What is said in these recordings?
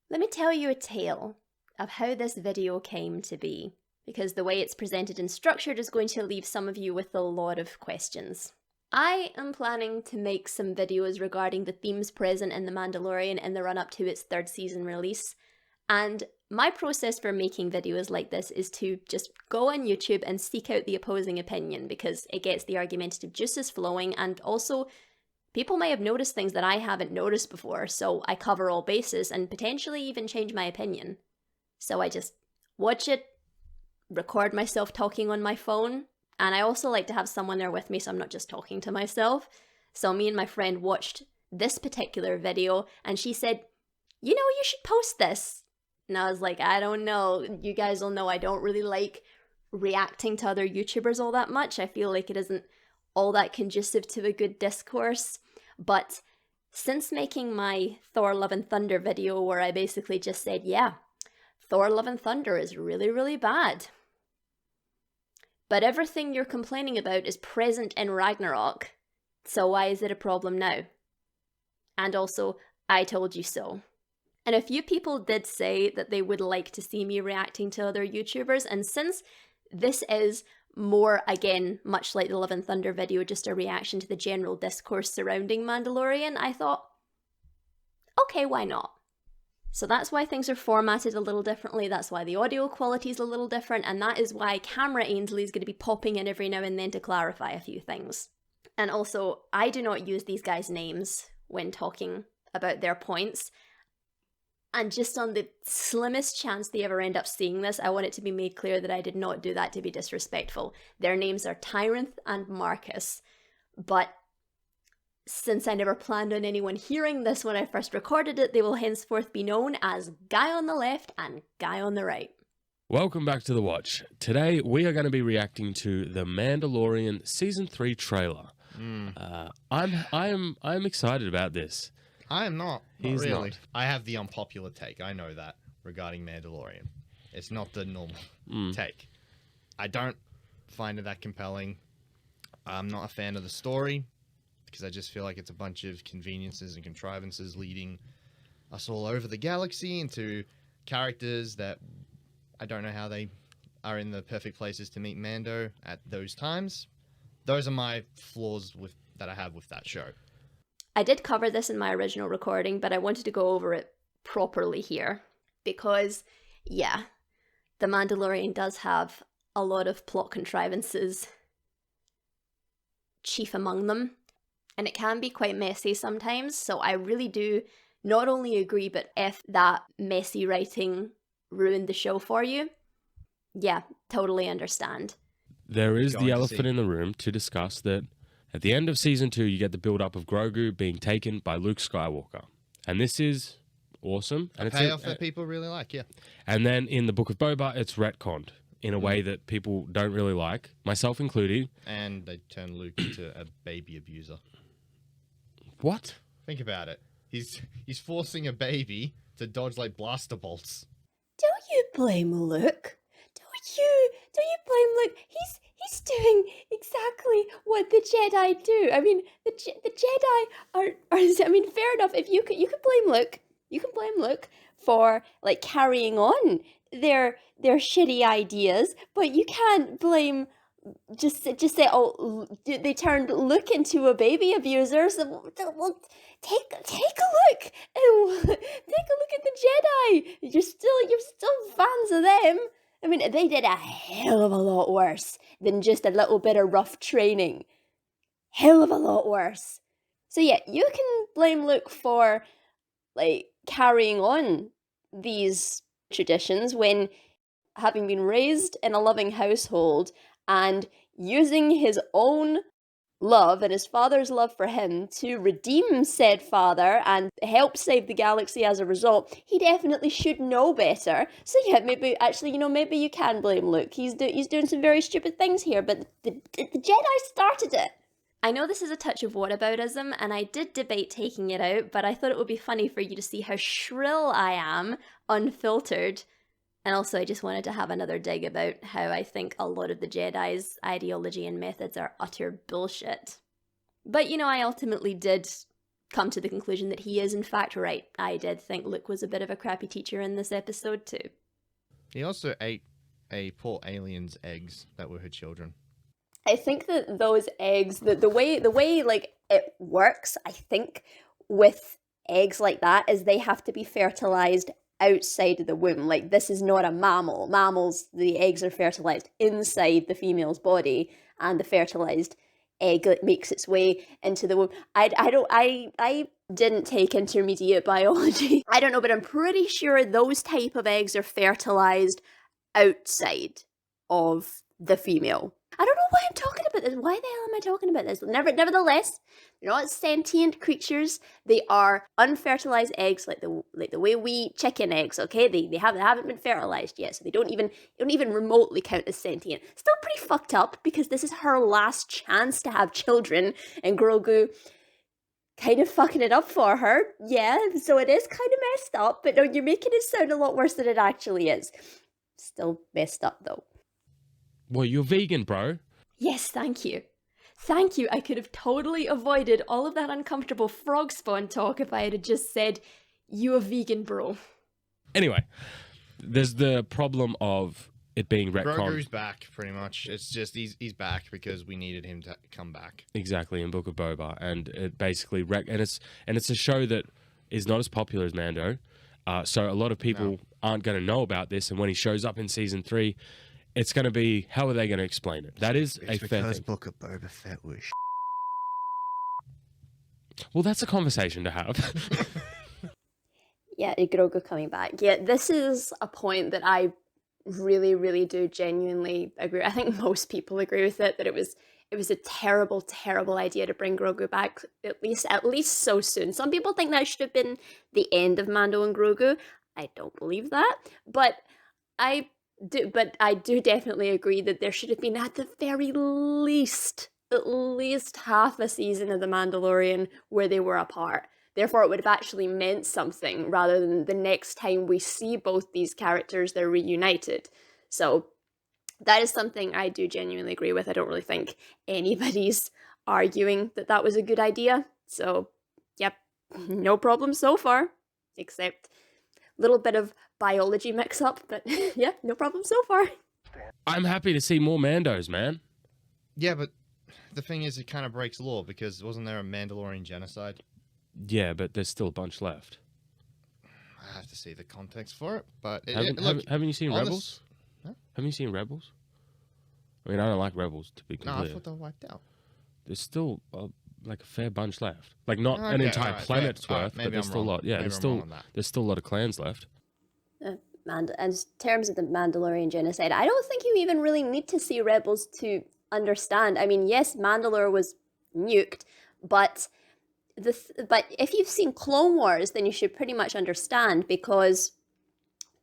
Let me tell you a tale of how this video came to be, because the way it's presented and structured is going to leave some of you with a lot of questions. I am planning to make some videos regarding the themes present in The Mandalorian in the run-up to its 3rd season release, and my process for making videos like this is to just go on YouTube and seek out the opposing opinion, because it gets the argumentative juices flowing, and also people may have noticed things that I haven't noticed before, so I cover all bases and potentially even change my opinion. So I just watch it, record myself talking on my phone, and I also like to have someone there with me so I'm not just talking to myself. So me and my friend watched this particular video and she said, you should post this. And I was like, I don't know. You guys will know I don't really like reacting to other YouTubers all that much. I feel like it isn't all that conducive to a good discourse. But since making my Thor Love and Thunder video where I basically just said, yeah, Thor Love and Thunder is really, really bad. But everything you're complaining about is present in Ragnarok. So why is it a problem now? And also, I told you so. And a few people did say that they would like to see me reacting to other YouTubers, and since this is more, again, much like the Love and Thunder video, just a reaction to the general discourse surrounding Mandalorian, I thought, okay, why not? So that's why things are formatted a little differently, that's why the audio quality is a little different, and that is why Camera Ainsley is going to be popping in every now and then to clarify a few things. And also, I do not use these guys' names when talking about their points. And just on the slimmest chance they ever end up seeing this, I want it to be made clear that I did not do that to be disrespectful. Their names are Tyranth and Marcus. But since I never planned on anyone hearing this when I first recorded it, they will henceforth be known as Guy on the Left and Guy on the Right. Welcome back to The Watch. Today we are going to be reacting to The Mandalorian Season 3 trailer. I'm excited about this. I am not. He's really. not. I have the unpopular take. I know that regarding Mandalorian. It's not the normal take. I don't find it that compelling. I'm not a fan of the story because I just feel like it's a bunch of conveniences and contrivances leading us all over the galaxy into characters that I don't know how they are in the perfect places to meet Mando at those times. Those are my flaws that I have with that show. I did cover this in my original recording, but I wanted to go over it properly here because, yeah, The Mandalorian does have a lot of plot contrivances, chief among them, and it can be quite messy sometimes, so I really do not only agree, but if that messy writing ruined the show for you, yeah, totally understand. There is the elephant in the room to discuss that at the end of Season 2, you get the build-up of Grogu being taken by Luke Skywalker. And this is awesome. And a payoff that people really like, yeah. And then in the Book of Boba, it's retconned in a way that people don't really like, myself included. And they turn Luke into a baby abuser. What? Think about it. He's forcing a baby to dodge like blaster bolts. Don't you blame Luke? Don't you blame Luke? He's doing exactly what the Jedi do. I mean, the Jedi are I mean, fair enough. If you can blame Luke, you can blame Luke for like carrying on their shitty ideas, but you can't blame just say, oh, they turned Luke into a baby abuser. So well, take a look. Take a look at the Jedi. You're still fans of them. I mean, they did a hell of a lot worse than just a little bit of rough training. Hell of a lot worse. So yeah, you can blame Luke for, like, carrying on these traditions when having been raised in a loving household and using his own love and his father's love for him to redeem said father and help save the galaxy as a result, he definitely should know better. So yeah, maybe you can blame Luke. He's doing some very stupid things here, but the Jedi started it. I know this is a touch of whataboutism, and I did debate taking it out, but I thought it would be funny for you to see how shrill I am, unfiltered. And also, I just wanted to have another dig about how I think a lot of the Jedi's ideology and methods are utter bullshit. But, I ultimately did come to the conclusion that he is in fact right. I did think Luke was a bit of a crappy teacher in this episode too. He also ate a poor alien's eggs that were her children. I think that those eggs, the way like it works, I think with eggs like that is they have to be fertilized outside of the womb. Like, this is not a mammal. Mammals, the eggs are fertilized inside the female's body, and the fertilized egg makes its way into the womb. I didn't take intermediate biology. I don't know, but I'm pretty sure those type of eggs are fertilized outside of the female. I don't know why I'm talking about this. Why the hell am I talking about this? Nevertheless, they're not sentient creatures. They are unfertilized eggs, like the way we eat chicken eggs. Okay, they haven't been fertilized yet, so they don't even remotely count as sentient. Still pretty fucked up because this is her last chance to have children, and Grogu kind of fucking it up for her. Yeah, so it is kind of messed up. But no, you're making it sound a lot worse than it actually is. Still messed up though. Well, you're vegan, bro. Yes, thank you. Thank you. I could have totally avoided all of that uncomfortable frog spawn talk if I had just said, you a vegan, bro. Anyway, there's the problem of it being retcon. Grogu's back, pretty much. It's just he's back because we needed him to come back. Exactly, in Book of Boba. And it basically... and it's a show that is not as popular as Mando. So a lot of people aren't going to know about this. And when he shows up in Season 3... it's going to be, how are they going to explain it? That is a fair thing. Book of Boba Fett was Well, that's a conversation to have. Yeah, Grogu coming back. Yeah, this is a point that I really, really do genuinely agree. I think most people agree with it, that it was a terrible, terrible idea to bring Grogu back, at least so soon. Some people think that should have been the end of Mando and Grogu. I don't believe that, but I do definitely agree that there should have been, at the very least, at least half a season of The Mandalorian where they were apart. Therefore, it would have actually meant something, rather than the next time we see both these characters, they're reunited. So that is something I do genuinely agree with. I don't really think anybody's arguing that that was a good idea. So, yep, no problem so far, except a little bit of biology mix-up, but yeah, no problem so far. I'm happy to see more Mandos, man. Yeah, but the thing is, it kind of breaks law, because wasn't there a Mandalorian genocide? Yeah, but there's still a bunch left. I have to see the context for it, but... haven't you seen Rebels? Huh? Haven't you seen Rebels? I mean, I don't like Rebels, to be clear. No, I thought they were wiped out. There's still like a fair bunch left. Like, not an entire planet's worth, but there's still a lot. Yeah, there's still a lot of clans left. And in terms of the Mandalorian genocide, I don't think you even really need to see Rebels to understand. I mean, yes, Mandalore was nuked, but if you've seen Clone Wars, then you should pretty much understand, because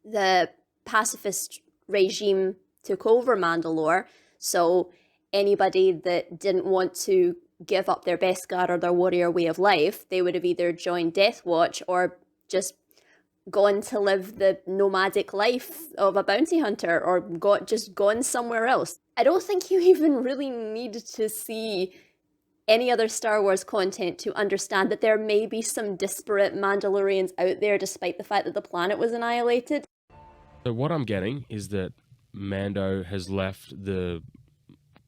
the pacifist regime took over Mandalore, so anybody that didn't want to give up their Beskar or their warrior way of life, they would have either joined Death Watch or just gone to live the nomadic life of a bounty hunter, or gone somewhere else. I don't think you even really need to see any other Star Wars content to understand that there may be some disparate Mandalorians out there, despite the fact that the planet was annihilated. So what I'm getting is that Mando has left the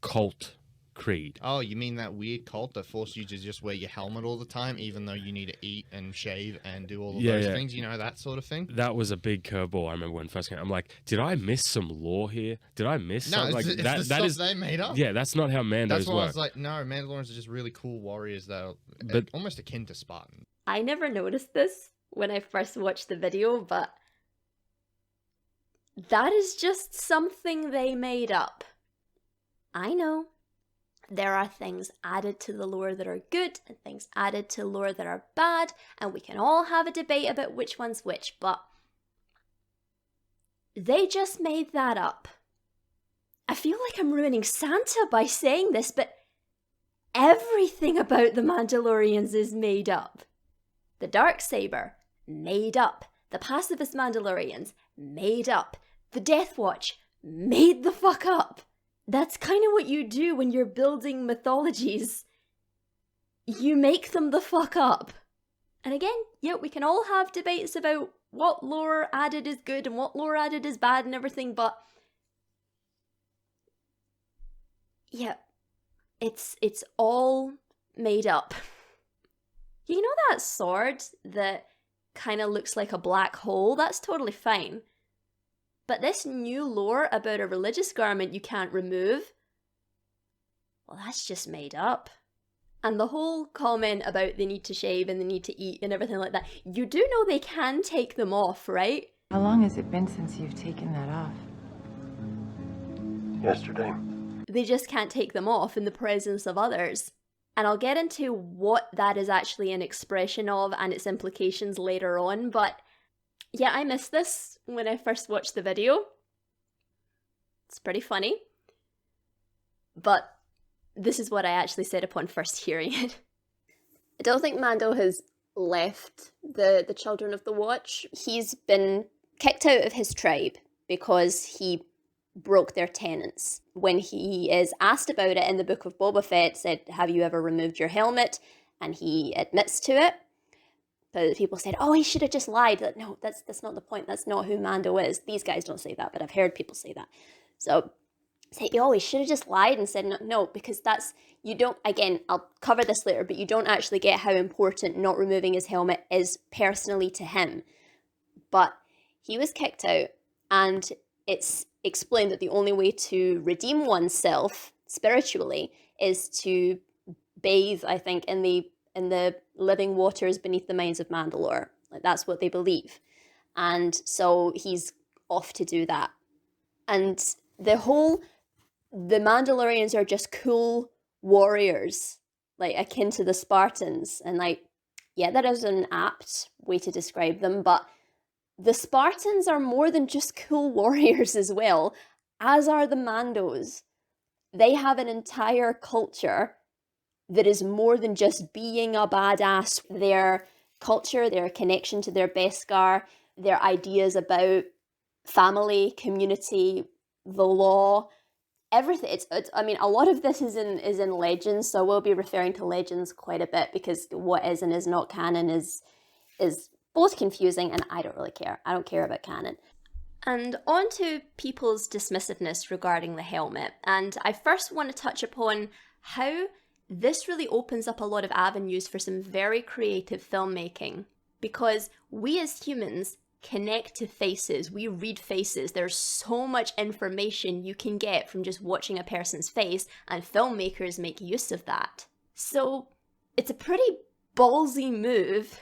cult creed. Oh, you mean that weird cult that forced you to just wear your helmet all the time, even though you need to eat and shave and do all of those things? You know, that sort of thing? That was a big curveball. I remember when it first came. I'm like, did I miss some lore here? Did I miss something? No, it's the stuff they made up. Yeah, that's not how Mandos work. That's why I was like, no, Mandalorians are just really cool warriors that are almost akin to Spartans. I never noticed this when I first watched the video, but that is just something they made up. I know. There are things added to the lore that are good and things added to lore that are bad, and we can all have a debate about which one's which, but they just made that up. I feel like I'm ruining Santa by saying this, but everything about the Mandalorians is made up. The Darksaber, made up. The pacifist Mandalorians, made up. The Death Watch, made the fuck up. That's kind of what you do when you're building mythologies. You make them the fuck up. And again, yeah, we can all have debates about what lore added is good and what lore added is bad and everything, but yeah, it's all made up. You know that sword that kind of looks like a black hole? That's totally fine. But this new lore about a religious garment you can't remove, well, that's just made up. And the whole comment about they need to shave and they need to eat and everything like that, you do know they can take them off, right? How long has it been since you've taken that off? Yesterday. They just can't take them off in the presence of others. And I'll get into what that is actually an expression of and its implications later on, but yeah, I missed this when I first watched the video. It's pretty funny. But this is what I actually said upon first hearing it. I don't think Mando has left the Children of the Watch. He's been kicked out of his tribe because he broke their tenets. When he is asked about it in the Book of Boba Fett, said, have you ever removed your helmet? And he admits to it. But people said, oh, he should have just lied. Like, no, that's not the point. That's not who Mando is. These guys don't say that, but I've heard people say that. So say, oh, he should have just lied and said no, because that's, you don't, again, I'll cover this later, but you don't actually get how important not removing his helmet is personally to him. But he was kicked out, and it's explained that the only way to redeem oneself spiritually is to bathe, I think, in the living waters beneath the mines of Mandalore. Like, that's what they believe. And so he's off to do that. And the Mandalorians are just cool warriors, like akin to the Spartans. And like, yeah, that is an apt way to describe them, but the Spartans are more than just cool warriors as well, as are the Mandos. They have an entire culture that is more than just being a badass. Their culture, their connection to their Beskar, their ideas about family, community, the law, everything. It's I mean, a lot of this is in Legends, so we'll be referring to Legends quite a bit, because what is and is not canon is both confusing, and I don't really care. I don't care about canon. And on to people's dismissiveness regarding the helmet. And I first want to touch upon how this really opens up a lot of avenues for some very creative filmmaking, because we as humans connect to faces. We read faces. There's so much information you can get from just watching a person's face, and filmmakers make use of that. So it's a pretty ballsy move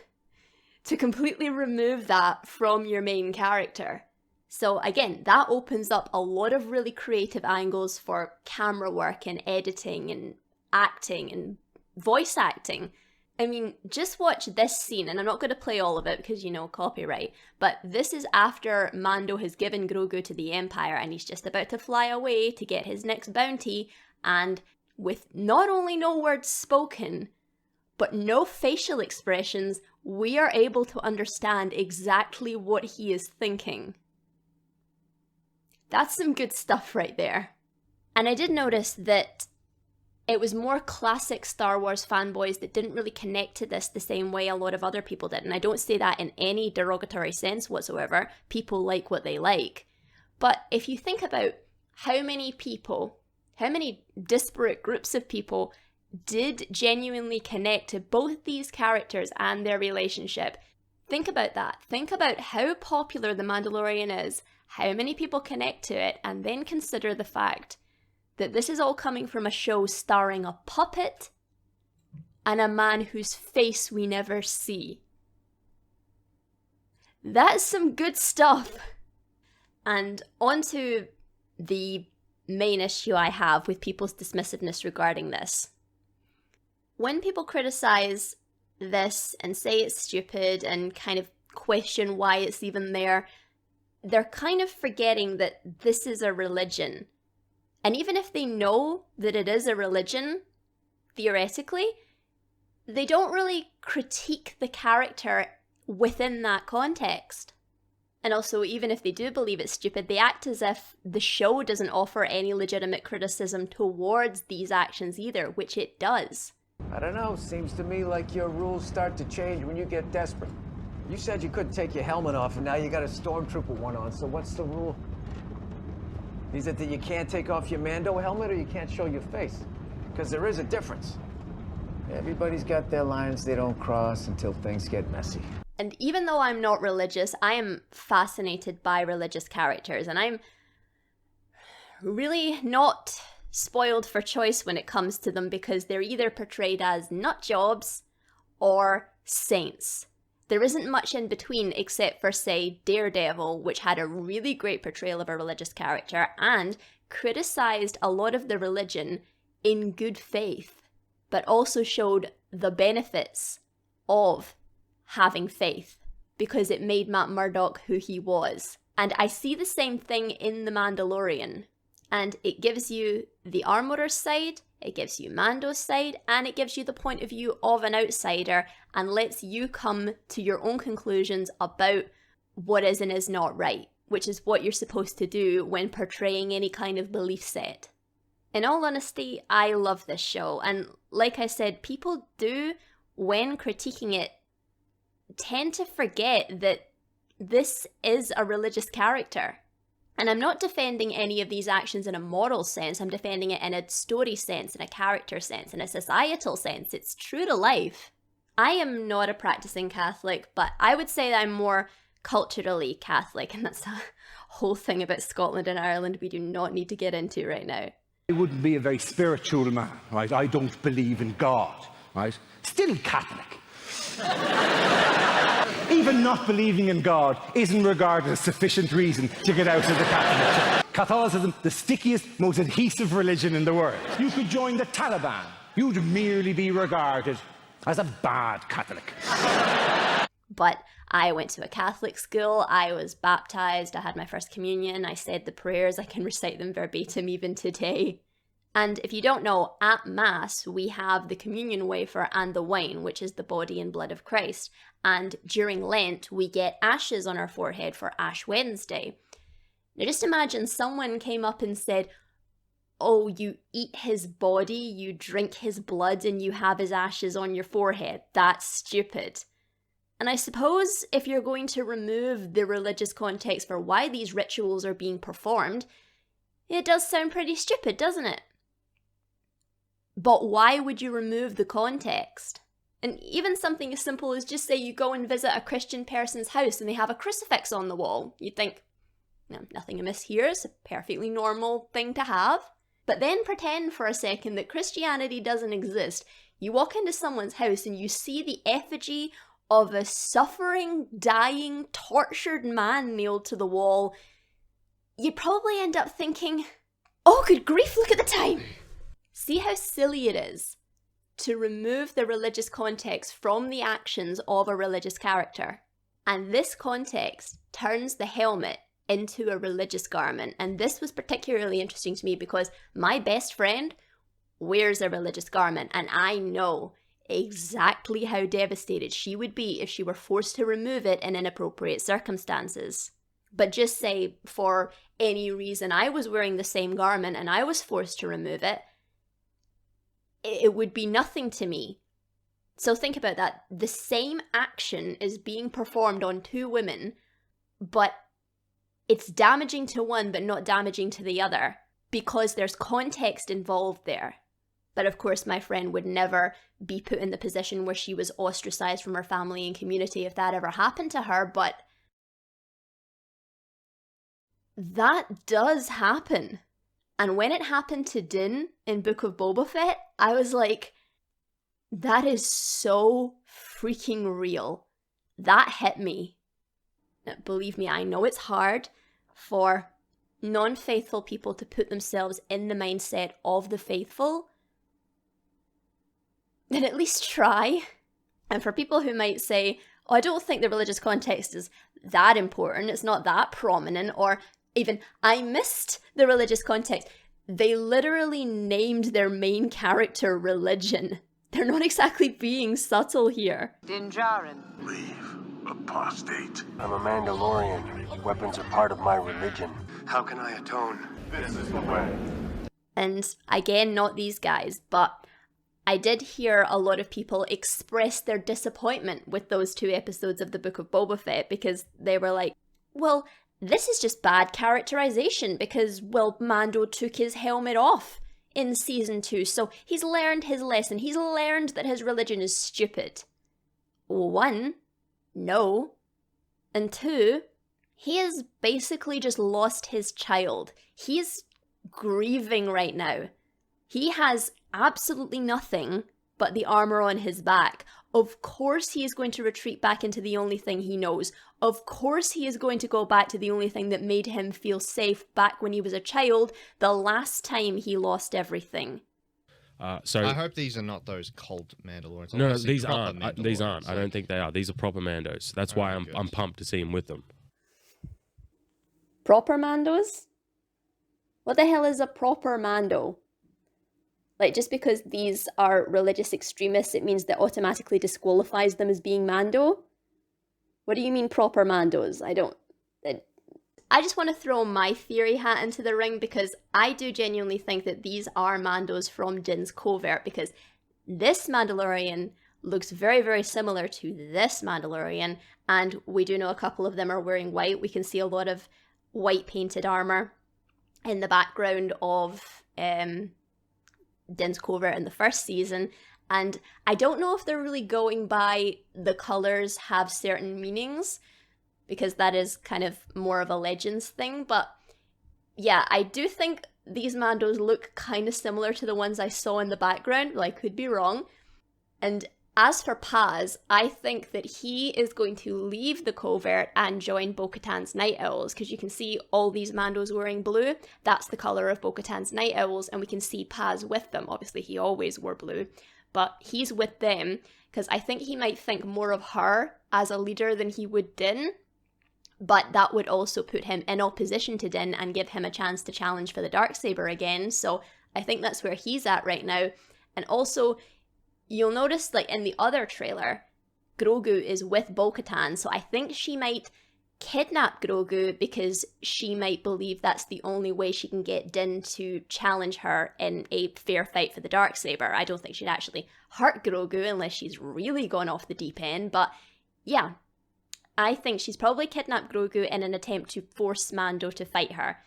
to completely remove that from your main character. So again, that opens up a lot of really creative angles for camera work and editing and acting and voice acting. I mean, just watch this scene, and I'm not going to play all of it because, you know, copyright, but this is after Mando has given Grogu to the Empire and he's just about to fly away to get his next bounty, and with not only no words spoken, but no facial expressions, we are able to understand exactly what he is thinking. That's some good stuff right there. And I did notice that it was more classic Star Wars fanboys that didn't really connect to this the same way a lot of other people did. And I don't say that in any derogatory sense whatsoever. People like what they like. But if you think about how many people, how many disparate groups of people did genuinely connect to both these characters and their relationship, think about that. Think about how popular The Mandalorian is, how many people connect to it, and then consider the fact that this is all coming from a show starring a puppet and a man whose face we never see. That's some good stuff. And onto the main issue I have with people's dismissiveness regarding this. When people criticize this and say it's stupid and kind of question why it's even there, they're kind of forgetting that this is a religion. And even if they know that it is a religion, theoretically, they don't really critique the character within that context. And also, even if they do believe it's stupid, they act as if the show doesn't offer any legitimate criticism towards these actions either, which it does. I don't know, seems to me like your rules start to change when you get desperate. You said you couldn't take your helmet off, and now you got a stormtrooper one on, so what's the rule? Is it that you can't take off your Mando helmet, or you can't show your face? Because there is a difference. Everybody's got their lines they don't cross until things get messy. And even though I'm not religious, I am fascinated by religious characters, and I'm really not spoiled for choice when it comes to them because they're either portrayed as nut jobs or saints. There isn't much in between except for, say, Daredevil, which had a really great portrayal of a religious character and criticized a lot of the religion in good faith, but also showed the benefits of having faith because it made Matt Murdock who he was. And I see the same thing in The Mandalorian. And it gives you the Armorer's side, it gives you Mando's side, and it gives you the point of view of an outsider and lets you come to your own conclusions about what is and is not right, which is what you're supposed to do when portraying any kind of belief set. In all honesty, I love this show, and like I said, people do, when critiquing it, tend to forget that this is a religious character. And I'm not defending any of these actions in a moral sense, I'm defending it in a story sense, in a character sense, in a societal sense. It's true to life. I am not a practicing Catholic, but I would say that I'm more culturally Catholic, and that's a whole thing about Scotland and Ireland we do not need to get into right now. I wouldn't be a very spiritual man, right? I don't believe in God, right? Still Catholic. Even not believing in God isn't regarded as sufficient reason to get out of the Catholic Church. Catholicism, the stickiest, most adhesive religion in the world. You could join the Taliban. You'd merely be regarded as a bad Catholic. But I went to a Catholic school, I was baptized, I had my first communion, I said the prayers, I can recite them verbatim even today. And if you don't know, at Mass, we have the communion wafer and the wine, which is the body and blood of Christ. And during Lent, we get ashes on our forehead for Ash Wednesday. Now just imagine someone came up and said, oh, you eat his body, you drink his blood, and you have his ashes on your forehead. That's stupid. And I suppose if you're going to remove the religious context for why these rituals are being performed, it does sound pretty stupid, doesn't it? But why would you remove the context? And even something as simple as just say you go and visit a Christian person's house and they have a crucifix on the wall. You'd think, no, nothing amiss here, it's a perfectly normal thing to have. But then pretend for a second that Christianity doesn't exist. You walk into someone's house and you see the effigy of a suffering, dying, tortured man nailed to the wall. You'd probably end up thinking, oh good grief, look at the time! See how silly it is to remove the religious context from the actions of a religious character. And this context turns the helmet into a religious garment. And this was particularly interesting to me because my best friend wears a religious garment, and I know exactly how devastated she would be if she were forced to remove it in inappropriate circumstances. But just say for any reason I was wearing the same garment and I was forced to remove it, it would be nothing to me. So think about that. The same action is being performed on two women, but it's damaging to one but not damaging to the other because there's context involved there. But of course, my friend would never be put in the position where she was ostracized from her family and community if that ever happened to her, but that does happen. And when it happened to Din in Book of Boba Fett, I was like, that is so freaking real. That hit me. Now, believe me, I know it's hard for non-faithful people to put themselves in the mindset of the faithful. Then at least try. And for people who might say, oh, I don't think the religious context is that important, it's not that prominent, or even, I missed the religious context. They literally named their main character religion. They're not exactly being subtle here. Din Djarin. Leave, apostate. I'm a Mandalorian. Weapons are part of my religion. How can I atone? This is the way. And again, not these guys, but I did hear a lot of people express their disappointment with those 2 episodes of the Book of Boba Fett because they were like, well, this is just bad characterization because, well, Mando took his helmet off in season 2, so he's learned his lesson. He's learned that his religion is stupid. 1, no. And 2, he has basically just lost his child. He's grieving right now. He has absolutely nothing but the armor on his back. Of course he is going to retreat back into the only thing he knows. Of course he is going to go back to the only thing that made him feel safe back when he was a child, the last time he lost everything. So I hope these are not those cult Mandalorians. No, these aren't. These aren't. I don't think they are. These are proper Mandos. That's why I'm pumped to see him with them. Proper Mandos? What the hell is a proper Mando? Like, just because these are religious extremists, it means that automatically disqualifies them as being Mando? What do you mean proper Mandos? I just want to throw my theory hat into the ring because I do genuinely think that these are Mandos from Din's covert, because this Mandalorian looks very, very similar to this Mandalorian, and we do know a couple of them are wearing white. We can see a lot of white painted armor in the background of Din's covert in the first season, and I don't know if they're really going by the colors have certain meanings, because that is kind of more of a Legends thing, but yeah, I do think these Mandos look kind of similar to the ones I saw in the background, but I could be wrong. And as for Paz, I think that he is going to leave the covert and join Bo-Katan's Night Owls, because you can see all these Mandos wearing blue. That's the colour of Bo-Katan's Night Owls, and we can see Paz with them. Obviously, he always wore blue, but he's with them, because I think he might think more of her as a leader than he would Din, but that would also put him in opposition to Din and give him a chance to challenge for the Darksaber again, so I think that's where he's at right now. And also, you'll notice, like, in the other trailer, Grogu is with Bo-Katan, so I think she might kidnap Grogu because she might believe that's the only way she can get Din to challenge her in a fair fight for the Darksaber. I don't think she'd actually hurt Grogu unless she's really gone off the deep end, but yeah, I think she's probably kidnapped Grogu in an attempt to force Mando to fight her.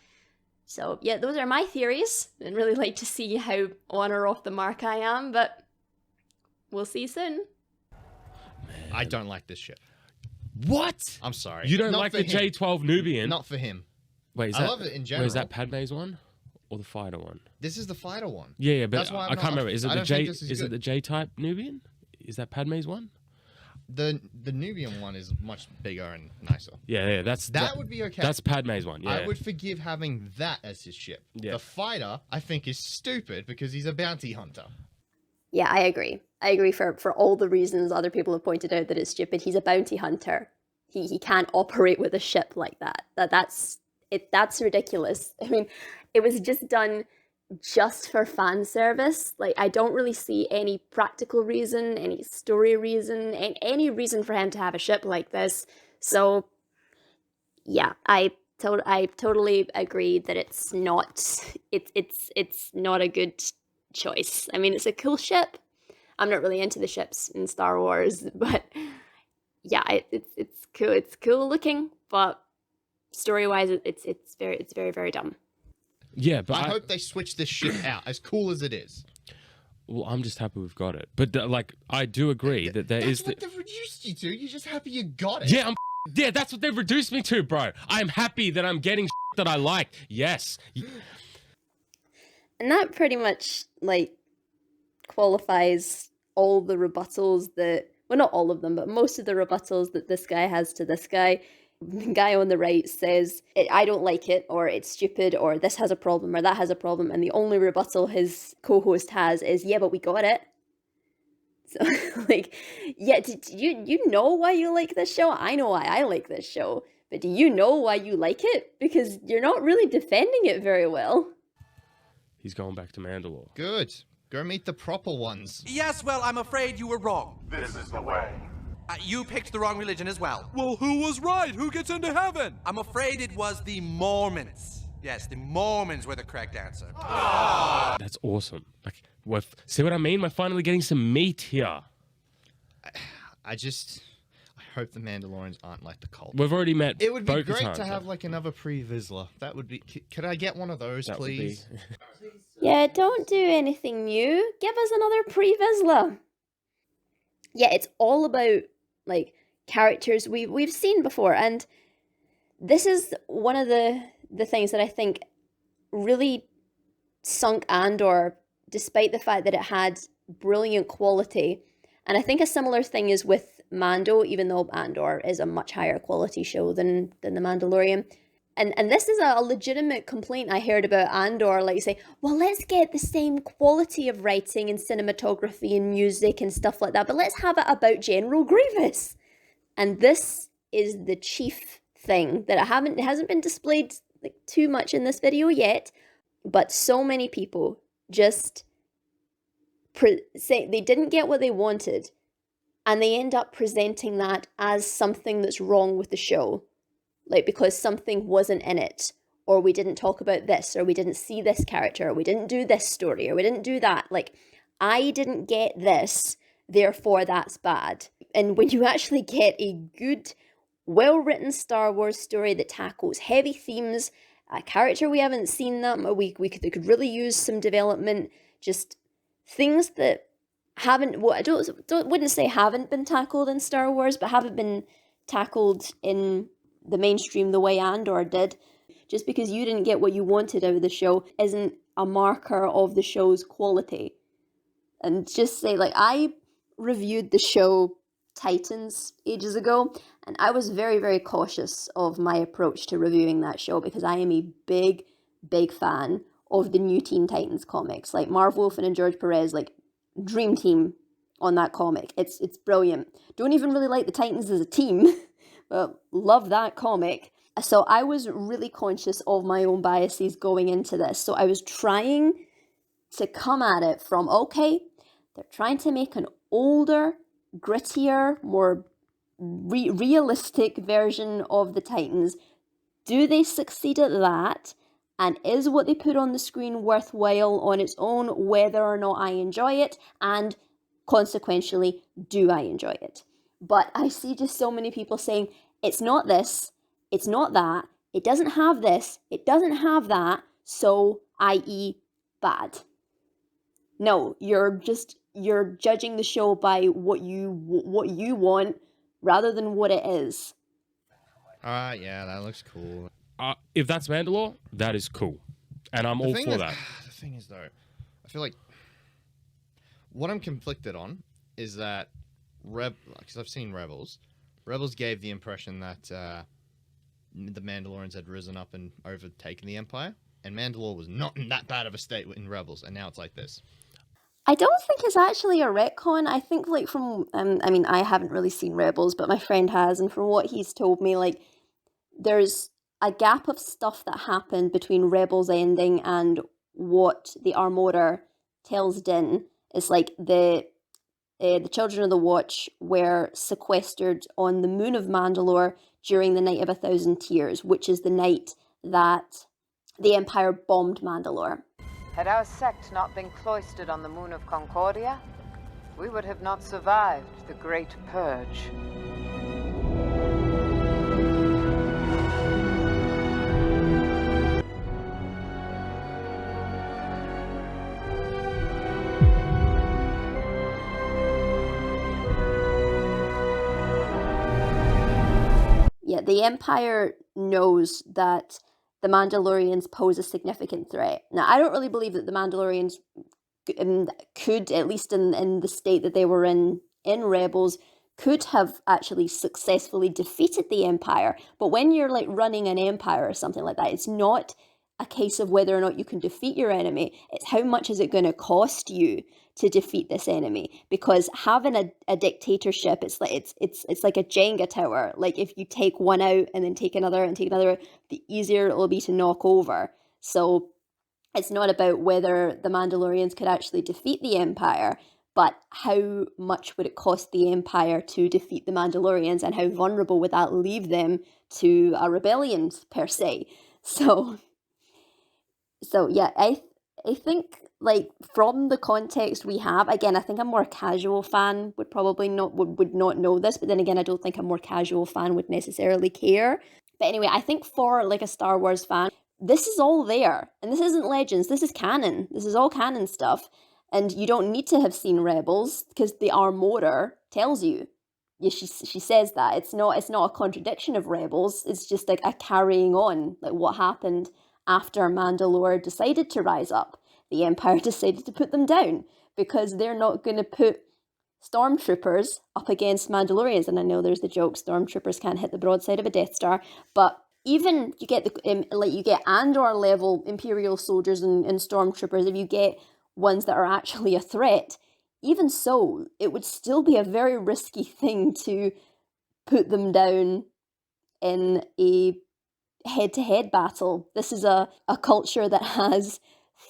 So yeah, those are my theories. I'd really like to see how on or off the mark I am, but we'll see soon. Man. I don't like this ship. What? I'm sorry. You don't like the him. J12 Nubian? Not for him. Wait, I love it in general. Wait, is that Padme's one or the fighter one? This is the fighter one. Yeah, but I can't remember. Is it the J? Is it the J-type Nubian? Is that Padme's one? The Nubian one is much bigger and nicer. Yeah, that would be okay. That's Padme's one. Yeah, I would forgive having that as his ship. Yeah. The fighter, I think, is stupid because he's a bounty hunter. Yeah, I agree. I agree for all the reasons other people have pointed out that it's stupid. He's a bounty hunter. He can't operate with a ship like that. That's ridiculous. I mean, it was just done just for fan service. Like, I don't really see any practical reason, any story reason, any reason for him to have a ship like this. So, yeah, I totally agree that it's not a good choice. I mean, it's a cool ship. I'm not really into the ships in Star Wars, but yeah, it's cool. It's cool looking, but story-wise, it's very, very dumb. Yeah, but I hope they switch this shit out, as cool as it is. Well, I'm just happy we've got it. But like, I do agree that that's what they've reduced you to. You're just happy you got it. Yeah, yeah, that's what they've reduced me to, bro. I'm happy that I'm getting that I like. Yes. And that pretty much, like, qualifies all the rebuttals that, well, not all of them, but most of the rebuttals that this guy has to this guy. The guy on the right says, I don't like it, or it's stupid, or this has a problem, or that has a problem, and the only rebuttal his co-host has is, yeah, but we got it. So, like, yeah, do you know why you like this show? I know why I like this show, but do you know why you like it? Because you're not really defending it very well. He's going back to Mandalore. Good. Go meet the proper ones. Yes, well, I'm afraid you were wrong. This is the way. You picked the wrong religion as well. Well, who was right? Who gets into heaven? I'm afraid it was the Mormons. Yes, the Mormons were the correct answer. That's awesome. Like, see what I mean? We're finally getting some meat here. I hope the Mandalorians aren't like the cult. We've already met. It would be Bo-Katan, great to so- have like another pre-Vizsla. That would be. Could I get one of those, that would please? be- Yeah, don't do anything new. Give us another pre-Vizsla. Yeah, it's all about like characters we've seen before, and this is one of the things that I think really sunk Andor, despite the fact that it had brilliant quality. And I think a similar thing is with Mando, even though Andor is a much higher quality show than The Mandalorian. And this is a legitimate complaint I heard about Andor, like say, well, let's get the same quality of writing and cinematography and music and stuff like that, but let's have it about General Grievous. And this is the chief thing that it hasn't been displayed like too much in this video yet, but so many people just say they didn't get what they wanted, and they end up presenting that as something that's wrong with the show. Like, because something wasn't in it, or we didn't talk about this, or we didn't see this character, or we didn't do this story, or we didn't do that. Like, I didn't get this, therefore that's bad. And when you actually get a good, well-written Star Wars story that tackles heavy themes, a character we haven't seen that they could really use some development, just things that haven't, well, wouldn't say haven't been tackled in Star Wars, but haven't been tackled in the mainstream the way Andor did. Just because you didn't get what you wanted out of the show isn't a marker of the show's quality. And just say, like, I reviewed the show Titans ages ago, and I was very, very cautious of my approach to reviewing that show because I am a big, big fan of the new Teen Titans comics. Like, Marv Wolfman and George Perez, like, dream team on that comic. It's brilliant. Don't even really like the Titans as a team, but love that comic. So I was really conscious of my own biases going into this. So I was trying to come at it from, okay, they're trying to make an older, grittier, more realistic version of the Titans. Do they succeed at that? And is what they put on the screen worthwhile on its own, whether or not I enjoy it? And consequentially, do I enjoy it? But I see just so many people saying, it's not this, it's not that, it doesn't have this, it doesn't have that, so, i.e., bad. No, you're judging the show by what you want rather than what it is. Yeah, that looks cool. If that's Mandalore, that is cool. And I'm all for that. The thing is, though, I feel like what I'm conflicted on is that because I've seen Rebels. Rebels gave the impression that the Mandalorians had risen up and overtaken the Empire, and Mandalore was not in that bad of a state in Rebels, and now it's like this. I don't think it's actually a retcon. I think, like, from, I mean, I haven't really seen Rebels, but my friend has, and from what he's told me, like, there's a gap of stuff that happened between Rebels ending and what the Armada tells Din. It's like the Children of the Watch were sequestered on the moon of Mandalore during the Night of 1,000 Tears, which is the night that the Empire bombed Mandalore. Had our sect not been cloistered on the moon of Concordia, we would have not survived the Great Purge. Yeah, the Empire knows that the Mandalorians pose a significant threat. Now, I don't really believe that the Mandalorians could, at least in the state that they were in Rebels, could have actually successfully defeated the Empire. But when you're, like, running an empire or something like that, it's not a case of whether or not you can defeat your enemy. It's how much is it going to cost you to defeat this enemy, because having a dictatorship, it's like it's like a Jenga tower. Like, if you take one out and then take another and take another, the easier it will be to knock over. So it's not about whether the Mandalorians could actually defeat the Empire, but how much would it cost the Empire to defeat the Mandalorians, and how vulnerable would that leave them to a rebellion per se. So So yeah, I think like from the context we have, again, I think a more casual fan would probably would not know this, but then again, I don't think a more casual fan would necessarily care. But anyway, I think for like a Star Wars fan, this is all there. And this isn't Legends, this is canon. This is all canon stuff. And you don't need to have seen Rebels, because the Armorer tells you. Yeah, she says that. It's not a contradiction of Rebels, it's just like a carrying on, like what happened after Mandalore decided to rise up. The Empire decided to put them down, because they're not going to put stormtroopers up against Mandalorians. And I know there's the joke, stormtroopers can't hit the broadside of a Death Star, but even you get you get Andor level Imperial soldiers and stormtroopers, if you get ones that are actually a threat, even so, it would still be a very risky thing to put them down in a head-to-head battle. This is a culture that has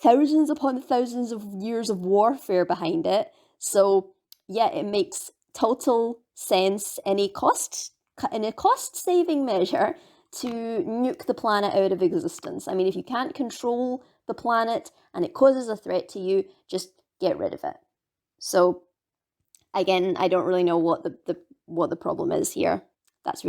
thousands upon thousands of years of warfare behind it. So yeah, it makes total sense in a cost-saving measure to nuke the planet out of existence. I mean, if you can't control the planet and it causes a threat to you, just get rid of it. So again, I don't really know what the problem is here. That's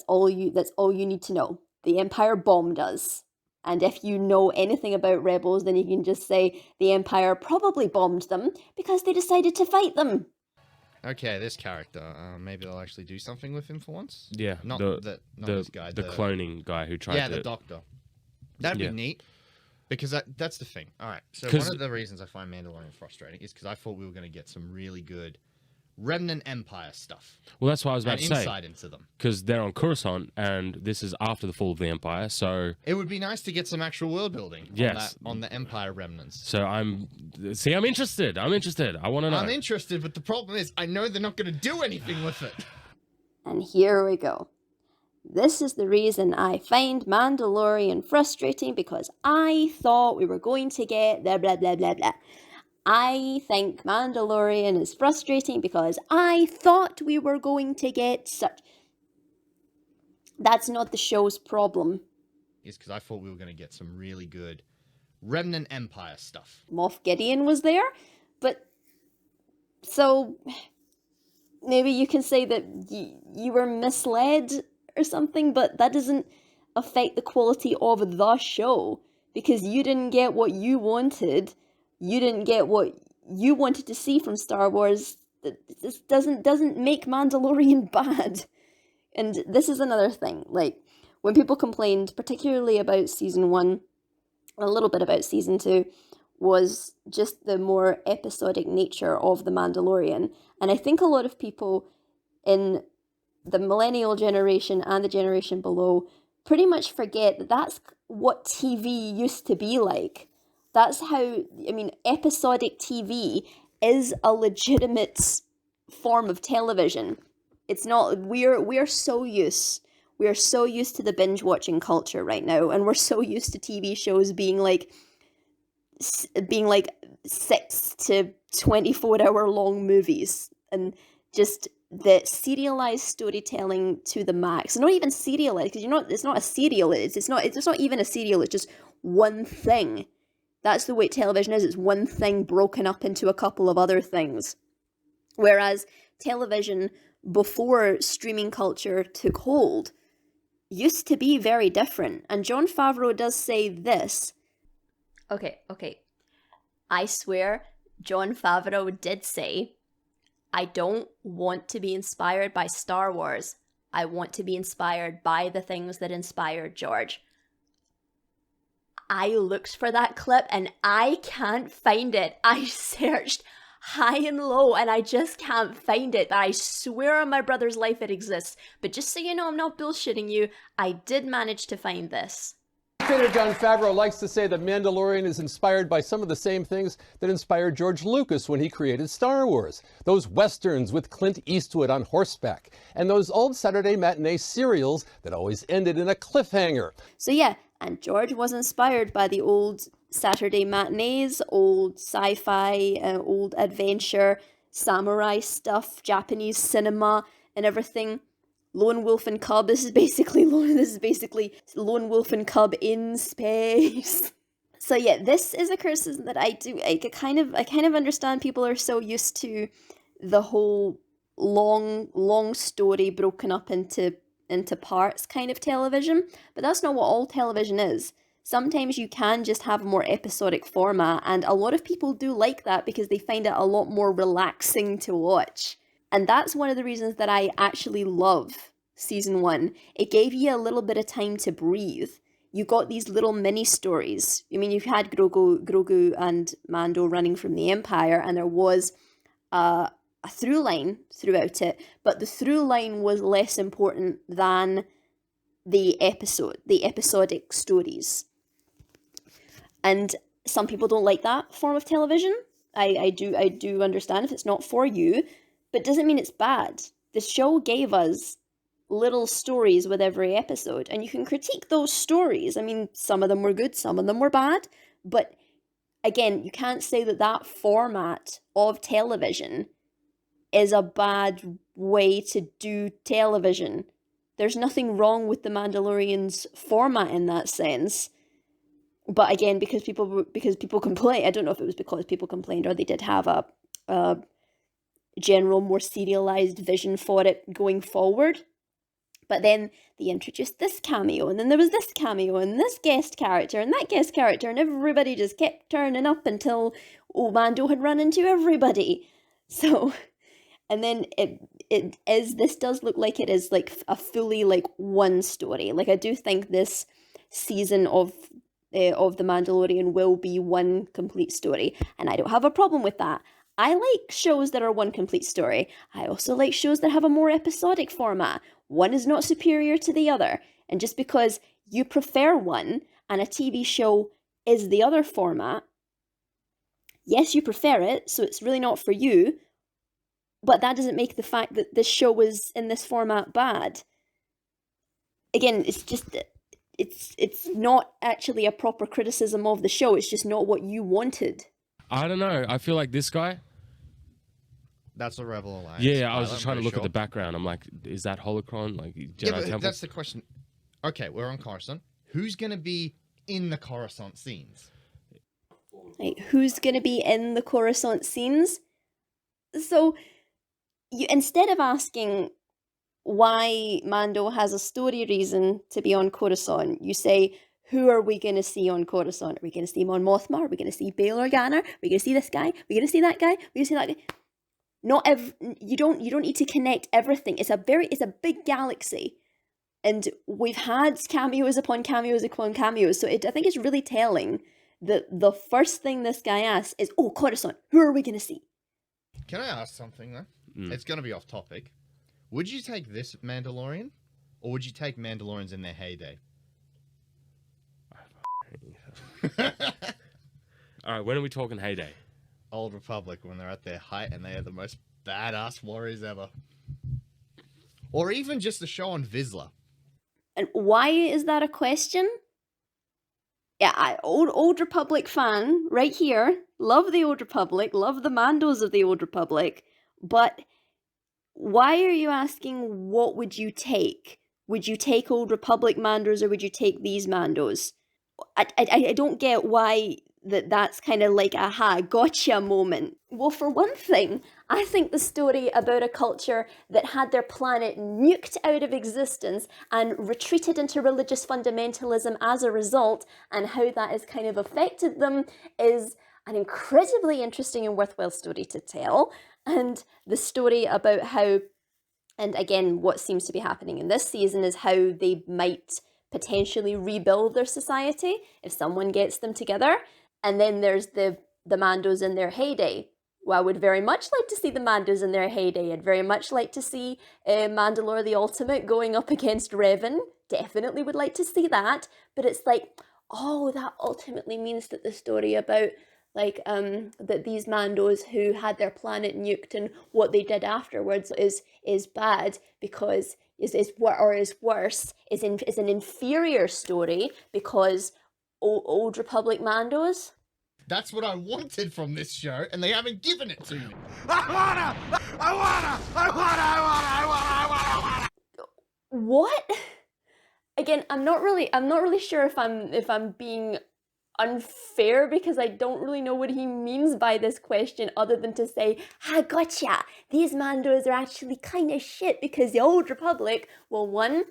all you need to know. The Empire bombed us. And if you know anything about Rebels, then you can just say the Empire probably bombed them because they decided to fight them. Okay, this character, maybe they'll actually do something with him for once. Yeah, not this guy, the cloning guy who tried. Yeah, the doctor. That'd be neat, because that's the thing. All right, so one of the reasons I find Mandalorian frustrating is because I thought we were going to get some really good Remnant Empire stuff. Well, that's what I was about to say. Insight into them, because they're on Coruscant, and this is after the fall of the Empire. So it would be nice to get some actual world building. Yes. on the Empire remnants. So I'm interested. I want to know. I'm interested, but the problem is I know they're not going to do anything with it. And here we go. This is the reason I find Mandalorian frustrating, because I thought we were going to get the blah blah blah blah. I think Mandalorian is frustrating because I thought we were going to get such... That's not the show's problem. It's because I thought we were going to get some really good Remnant Empire stuff. Moff Gideon was there, but... So... Maybe you can say that you were misled or something, but that doesn't affect the quality of the show, because you didn't get what you wanted. You didn't get what you wanted to see from Star Wars. This doesn't make Mandalorian bad. And this is another thing. Like, when people complained, particularly about Season 1, a little bit about Season 2, was just the more episodic nature of The Mandalorian. And I think a lot of people in the millennial generation and the generation below pretty much forget that that's what TV used to be like. That's how, I mean, episodic TV is a legitimate form of television. It's not, we are so used to the binge watching culture right now, and we're so used to TV shows being like 6 to 24-hour long movies, and just the serialized storytelling to the max. Not even serialized, because it's not a serial. It's not even a serial. It's just one thing. That's the way television is. It's one thing broken up into a couple of other things. Whereas television, before streaming culture took hold, used to be very different. And Jon Favreau does say this. Okay. I swear, Jon Favreau did say, I don't want to be inspired by Star Wars. I want to be inspired by the things that inspired George. I looked for that clip and I can't find it. I searched high and low and I just can't find it. But I swear on my brother's life it exists. But just so you know, I'm not bullshitting you, I did manage to find this. Senator Jon Favreau likes to say that Mandalorian is inspired by some of the same things that inspired George Lucas when he created Star Wars. Those westerns with Clint Eastwood on horseback, and those old Saturday matinee serials that always ended in a cliffhanger. So yeah, and George was inspired by the old Saturday matinees, old sci-fi, old adventure, samurai stuff, Japanese cinema, and everything. Lone Wolf and Cub. This is basically Lone Wolf and Cub in space. So yeah, this is a criticism that I do. I kind of understand people are so used to the whole long story broken up into parts kind of television, but that's not what all television is. Sometimes you can just have a more episodic format, and a lot of people do like that because they find it a lot more relaxing to watch. And that's one of the reasons that I actually love season 1. It gave you a little bit of time to breathe. You got these little mini stories. I mean, you've had Grogu and Mando running from the Empire, and there was a through line throughout it, but the through line was less important than the episodic stories. And some people don't like that form of television. I do understand if it's not for you, but doesn't mean it's bad. The show gave us little stories with every episode, and you can critique those stories. I mean, some of them were good, some of them were bad, but again, you can't say that that format of television is a bad way to do television. There's nothing wrong with the Mandalorian's format in that sense. But again, because people complain, I don't know if it was because people complained or they did have a general, more serialized vision for it going forward. But then they introduced this cameo, and then there was this cameo, and this guest character, and that guest character, and everybody just kept turning up until Mando had run into everybody. So, and then this does look like it is like a fully like one story. Like I do think this season of The Mandalorian will be one complete story, and I don't have a problem with that. I like shows that are one complete story. I also like shows that have a more episodic format. One is not superior to the other, and just because you prefer one and a TV show is the other format, yes, you prefer it, so it's really not for you, but that doesn't make the fact that this show was in this format bad. Again, it's just... It's not actually a proper criticism of the show. It's just not what you wanted. I don't know. I feel like this guy... That's a Rebel Alliance. Yeah, I was just trying to look at the background. I'm like, is that Holocron? Like, Jedi but Temple? that's the question. Okay, we're on Coruscant. Who's going to be in the Coruscant scenes? Like, who's going to be in the Coruscant scenes? So, you instead of asking why Mando has a story reason to be on Coruscant, you say, who are we going to see on Coruscant? Are we going to see Mon Mothma? Are we going to see Bail Organa? Are we going to see this guy? Are we going to see that guy? Are we going to see that guy? You don't need to connect everything. It's a big galaxy, and we've had cameos upon cameos upon cameos. So I think it's really telling that the first thing this guy asks is, "Oh, Coruscant, who are we going to see?" Can I ask something though? It's going to be off topic. Would you take this Mandalorian, or would you take Mandalorians in their heyday? All right, when are we talking heyday? Old Republic, when they're at their height and they are the most badass warriors ever. Or even just the show on Vizsla. And why is that a question? Yeah, Old Republic fan right here. Love the Old Republic, love the Mandos of the Old Republic, but why are you asking what would you take? Would you take Old Republic Mandos or would you take these Mandos? I don't get why that's kind of like aha, gotcha moment. Well, for one thing, I think the story about a culture that had their planet nuked out of existence and retreated into religious fundamentalism as a result, and how that has kind of affected them, is an incredibly interesting and worthwhile story to tell. And the story about how, and again, what seems to be happening in this season is how they might potentially rebuild their society if someone gets them together. And then there's the Mandos in their heyday. Well, I would very much like to see the Mandos in their heyday. I'd very much like to see Mandalore the Ultimate going up against Revan. Definitely would like to see that. But it's like, oh, that ultimately means that the story about like that these Mandos who had their planet nuked and what they did afterwards is bad because is worse, is an inferior story because Old Republic Mandos. That's what I wanted from this show, and they haven't given it to me. I wanna! What? Again, I'm not really sure if I'm being unfair because I don't really know what he means by this question other than to say, "I gotcha, these Mandos are actually kind of shit because the Old Republic," well, one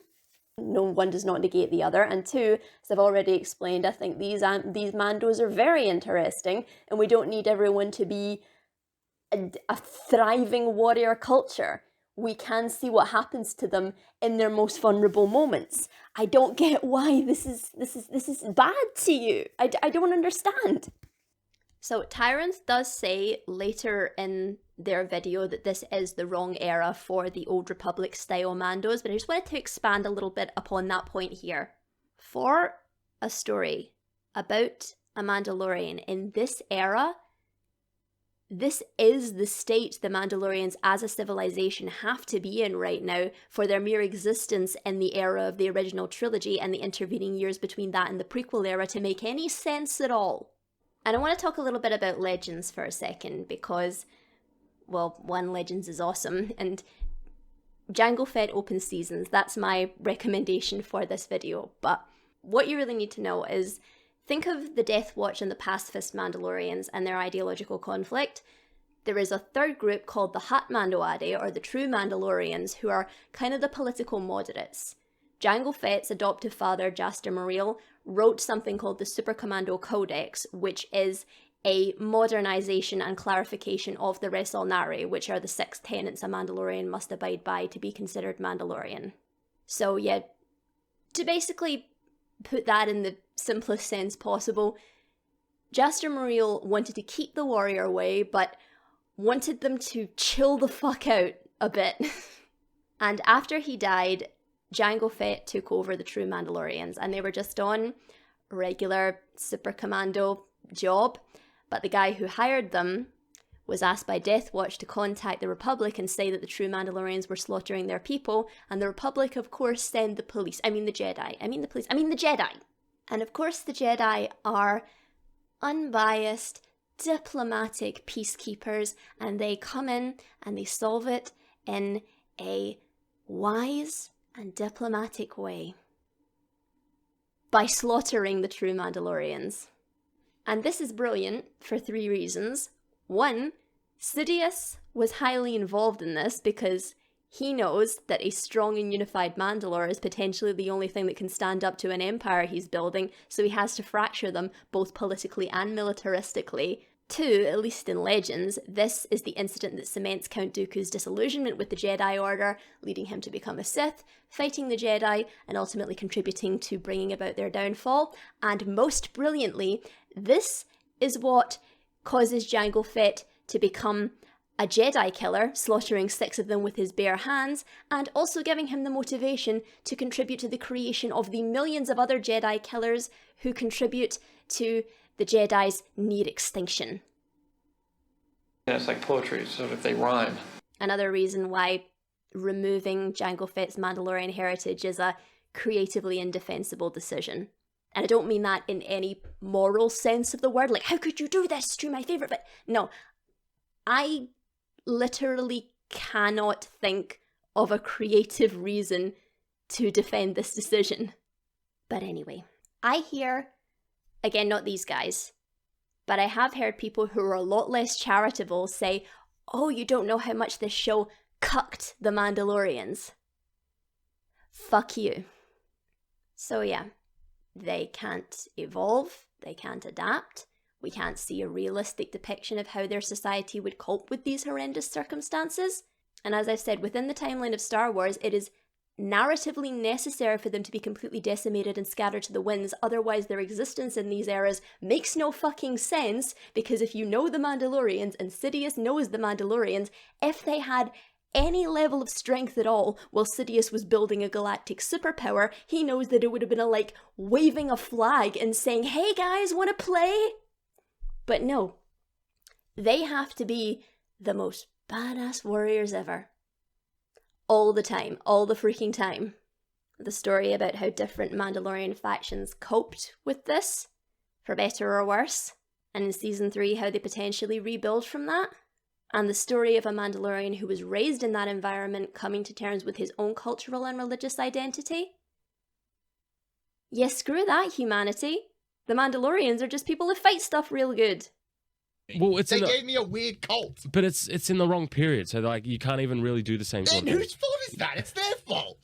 does not negate the other, and two, as I've already explained, I think these Mandos are very interesting, and we don't need everyone to be a thriving warrior culture. We can see what happens to them in their most vulnerable moments. I don't get why this is bad to you. I don't understand. So Tyrant does say later in their video that this is the wrong era for the Old Republic style Mandos, but I just wanted to expand a little bit upon that point here. For a story about a Mandalorian in this era, this is the state the Mandalorians as a civilization have to be in right now for their mere existence in the era of the original trilogy and the intervening years between that and the prequel era to make any sense at all. And I want to talk a little bit about Legends for a second because, well, one, Legends is awesome, and Jango Fett Open Seasons, that's my recommendation for this video. But what you really need to know is, think of the Death Watch and the Pacifist Mandalorians and their ideological conflict. There is a third group called the Hat Mandoade, or the True Mandalorians, who are kind of the political moderates. Jango Fett's adoptive father, Jaster Muriel, wrote something called the Super Commando Codex, which is a modernization and clarification of the Res Alnari, which are the 6 tenets a Mandalorian must abide by to be considered Mandalorian. So yeah, to basically put that in the simplest sense possible, Jaster Muriel wanted to keep the warrior way, but wanted them to chill the fuck out a bit. And after he died, Jango Fett took over the True Mandalorians, and they were just on a regular Super Commando job, but the guy who hired them was asked by Death Watch to contact the Republic and say that the True Mandalorians were slaughtering their people, and the Republic, of course, send the Jedi. And of course the Jedi are unbiased, diplomatic peacekeepers, and they come in and they solve it in a wise and diplomatic way by slaughtering the True Mandalorians. And this is brilliant for 3 reasons. 1, Sidious was highly involved in this because he knows that a strong and unified Mandalore is potentially the only thing that can stand up to an empire he's building, so he has to fracture them both politically and militaristically. 2, at least in Legends, this is the incident that cements Count Dooku's disillusionment with the Jedi Order, leading him to become a Sith, fighting the Jedi, and ultimately contributing to bringing about their downfall. And most brilliantly, this is what causes Jango Fett to become a Jedi killer, slaughtering 6 of them with his bare hands, and also giving him the motivation to contribute to the creation of the millions of other Jedi killers who contribute to the Jedi's near extinction. Yeah, it's like poetry, so if they rhyme. Another reason why removing Jango Fett's Mandalorian heritage is a creatively indefensible decision. And I don't mean that in any moral sense of the word, like, how could you do this to my favourite? But no, I literally cannot think of a creative reason to defend this decision. But anyway, I hear, again, not these guys, but I have heard people who are a lot less charitable say, oh, you don't know how much this show cucked the Mandalorians. Fuck you. So yeah, they can't evolve, they can't adapt, we can't see a realistic depiction of how their society would cope with these horrendous circumstances. And as I've said, within the timeline of Star Wars, it is narratively necessary for them to be completely decimated and scattered to the winds, otherwise their existence in these eras makes no fucking sense, because if you know the Mandalorians, and Sidious knows the Mandalorians, if they had any level of strength at all while Sidious was building a galactic superpower, he knows that it would have been like waving a flag and saying, hey guys, wanna play? But no, they have to be the most badass warriors ever. All the time, all the freaking time. The story about how different Mandalorian factions coped with this, for better or worse, and in Season 3 how they potentially rebuild from that, and the story of a Mandalorian who was raised in that environment coming to terms with his own cultural and religious identity. Yeah, screw that, humanity. The Mandalorians are just people who fight stuff real good. Well, They gave me a weird cult. but it's in the wrong period, so like you can't even really do the same sort Then of whose fault is that? It's their fault.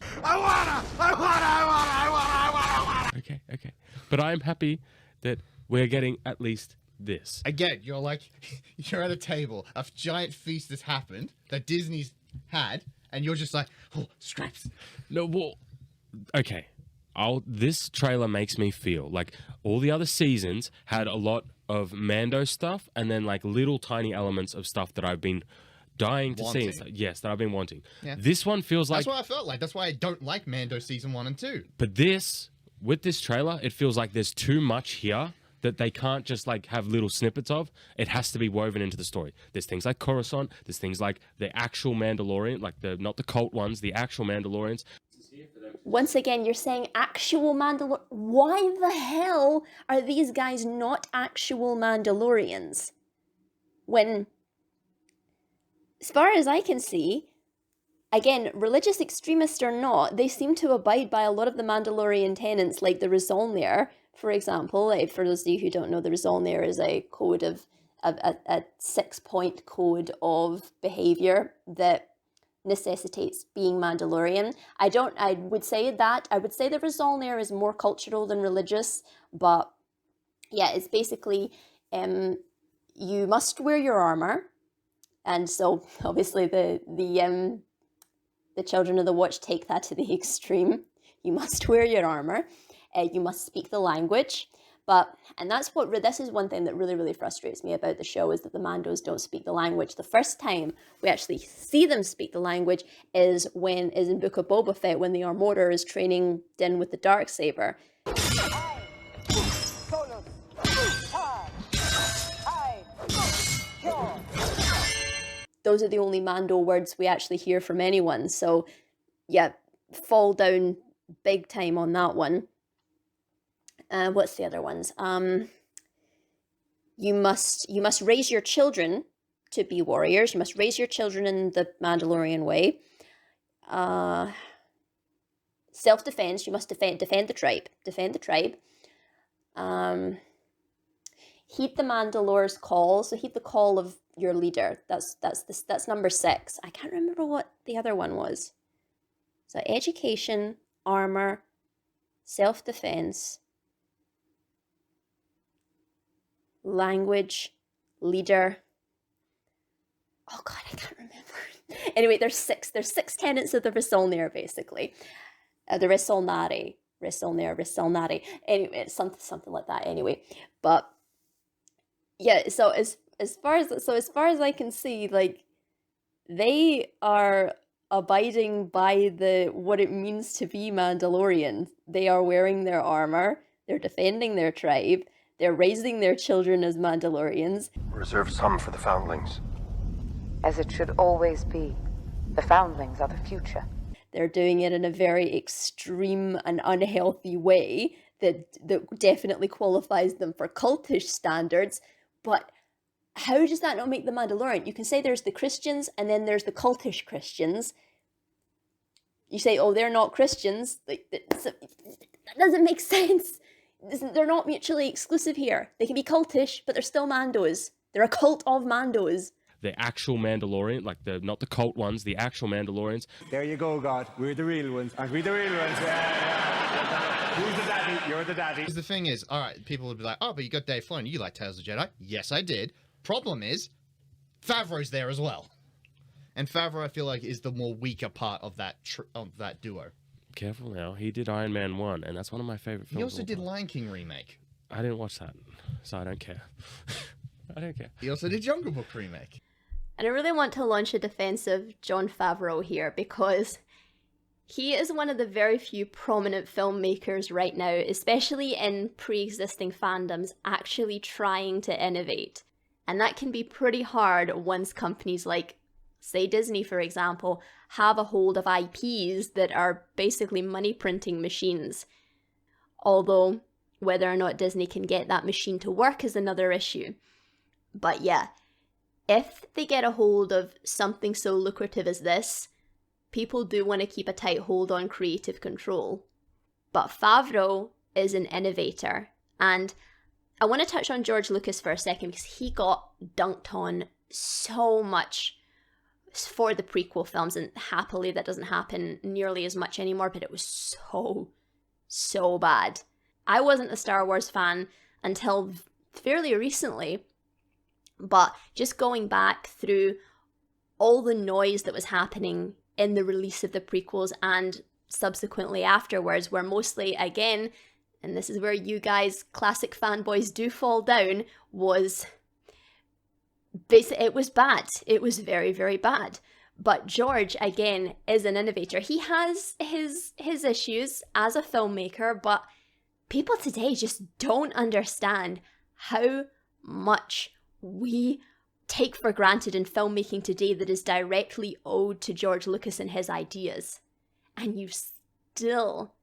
thing. Okay. But I am happy that we're getting at least this. Again, you're at a table. A giant feast has happened that Disney's had, and you're just like, oh, scraps. No, well, okay. This trailer makes me feel like all the other seasons had a lot of Mando stuff and then like little tiny elements of stuff that I've been dying to see. Yes, that I've been wanting. Yeah. This one feels like... That's what I felt like. That's why I don't like Mando Season 1 and 2. But with this trailer, it feels like there's too much here that they can't just like have little snippets of. It has to be woven into the story. There's things like Coruscant. There's things like the actual Mandalorian, like not the cult ones, the actual Mandalorians. Once again, you're saying actual Mandalorian. Why the hell are these guys not actual Mandalorians? When, as far as I can see, again, religious extremists or not, they seem to abide by a lot of the Mandalorian tenets, like the raison d'être, for example. For those of you who don't know, the raison d'être is a code of a 6-point code of behavior that necessitates being Mandalorian. I would say the raison d'être is more cultural than religious, but yeah, it's basically you must wear your armor, and so obviously the Children of the Watch take that to the extreme. You must wear your armor, you must speak the language. This is one thing that really, really frustrates me about the show, is that the Mandos don't speak the language. The first time we actually see them speak the language is in Book of Boba Fett, when the Armorer is training Din with the Darksaber. Those are the only Mando words we actually hear from anyone. So yeah, fall down big time on that one. What's the other ones? You must raise your children to be warriors. You must raise your children in the Mandalorian way. Self-defense. You must defend the tribe. Defend the tribe. Heed the Mandalore's call. So heed the call of your leader. That's number 6. I can't remember what the other one was. So education, armor, self-defense, language, leader. Oh god, I can't remember. Anyway, there's 6 tenets of the raison d'être, basically. The raison d'être. Anyway, it's something like that. Anyway, but yeah. So as far as I can see, like, they are abiding by what it means to be Mandalorian. They are wearing their armor. They're defending their tribe. They're raising their children as Mandalorians. Reserve some for the foundlings. As it should always be. The foundlings are the future. They're doing it in a very extreme and unhealthy way that definitely qualifies them for cultish standards. But how does that not make them Mandalorian? You can say there's the Christians and then there's the cultish Christians. You say, oh, they're not Christians. That doesn't make sense. They're not mutually exclusive here. They can be cultish, but they're still Mandos. They're a cult of Mandos. The actual Mandalorian, like not the cult ones, the actual Mandalorians. There you go, God. We're the real ones. Aren't we the real ones? Yeah. Who's the daddy? You're the daddy. The thing is, all right, people would be like, oh, but you got Dave Filoni. You like Tales of the Jedi? Yes, I did. Problem is, Favreau's there as well. And Favreau, I feel like, is the more weaker part of that duo. Careful now. He did Iron Man 1, and that's one of my favorite films. He also did Lion King remake. I didn't watch that, so I don't care. I don't care. He also did Jungle Book remake. And I really want to launch a defense of Jon Favreau here, because he is one of the very few prominent filmmakers right now, especially in pre-existing fandoms, actually trying to innovate. And that can be pretty hard once companies like, say Disney, for example, have a hold of IPs that are basically money printing machines. Although, whether or not Disney can get that machine to work is another issue. But yeah, if they get a hold of something so lucrative as this, people do want to keep a tight hold on creative control. But Favreau is an innovator, and I want to touch on George Lucas for a second because he got dunked on so much for the prequel films, and happily that doesn't happen nearly as much anymore, but it was so bad. I wasn't a Star Wars fan until fairly recently, but just going back through all the noise that was happening in the release of the prequels and subsequently afterwards, were mostly, again, and this is where you guys, classic fanboys, do fall down, was basically, it was bad. It was very, very bad. But George, again, is an innovator. He has his issues as a filmmaker, but people today just don't understand how much we take for granted in filmmaking today that is directly owed to George Lucas and his ideas. And you've still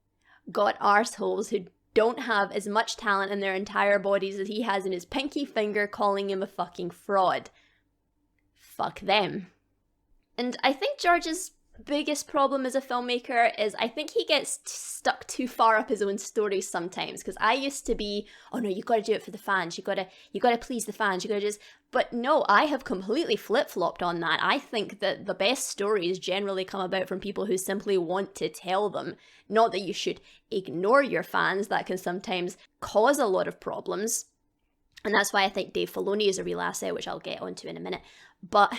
got arseholes who don't have as much talent in their entire bodies as he has in his pinky finger, calling him a fucking fraud. Fuck them. And I think George's biggest problem as a filmmaker is I think he gets stuck too far up his own stories sometimes, because I used to be, oh no, you gotta do it for the fans, you gotta please the fans, you gotta just, but no, I have completely flip-flopped on that. I think that the best stories generally come about from people who simply want to tell them. Not that you should ignore your fans, that can sometimes cause a lot of problems, and that's why I think Dave Filoni is a real asset, which I'll get onto in a minute. But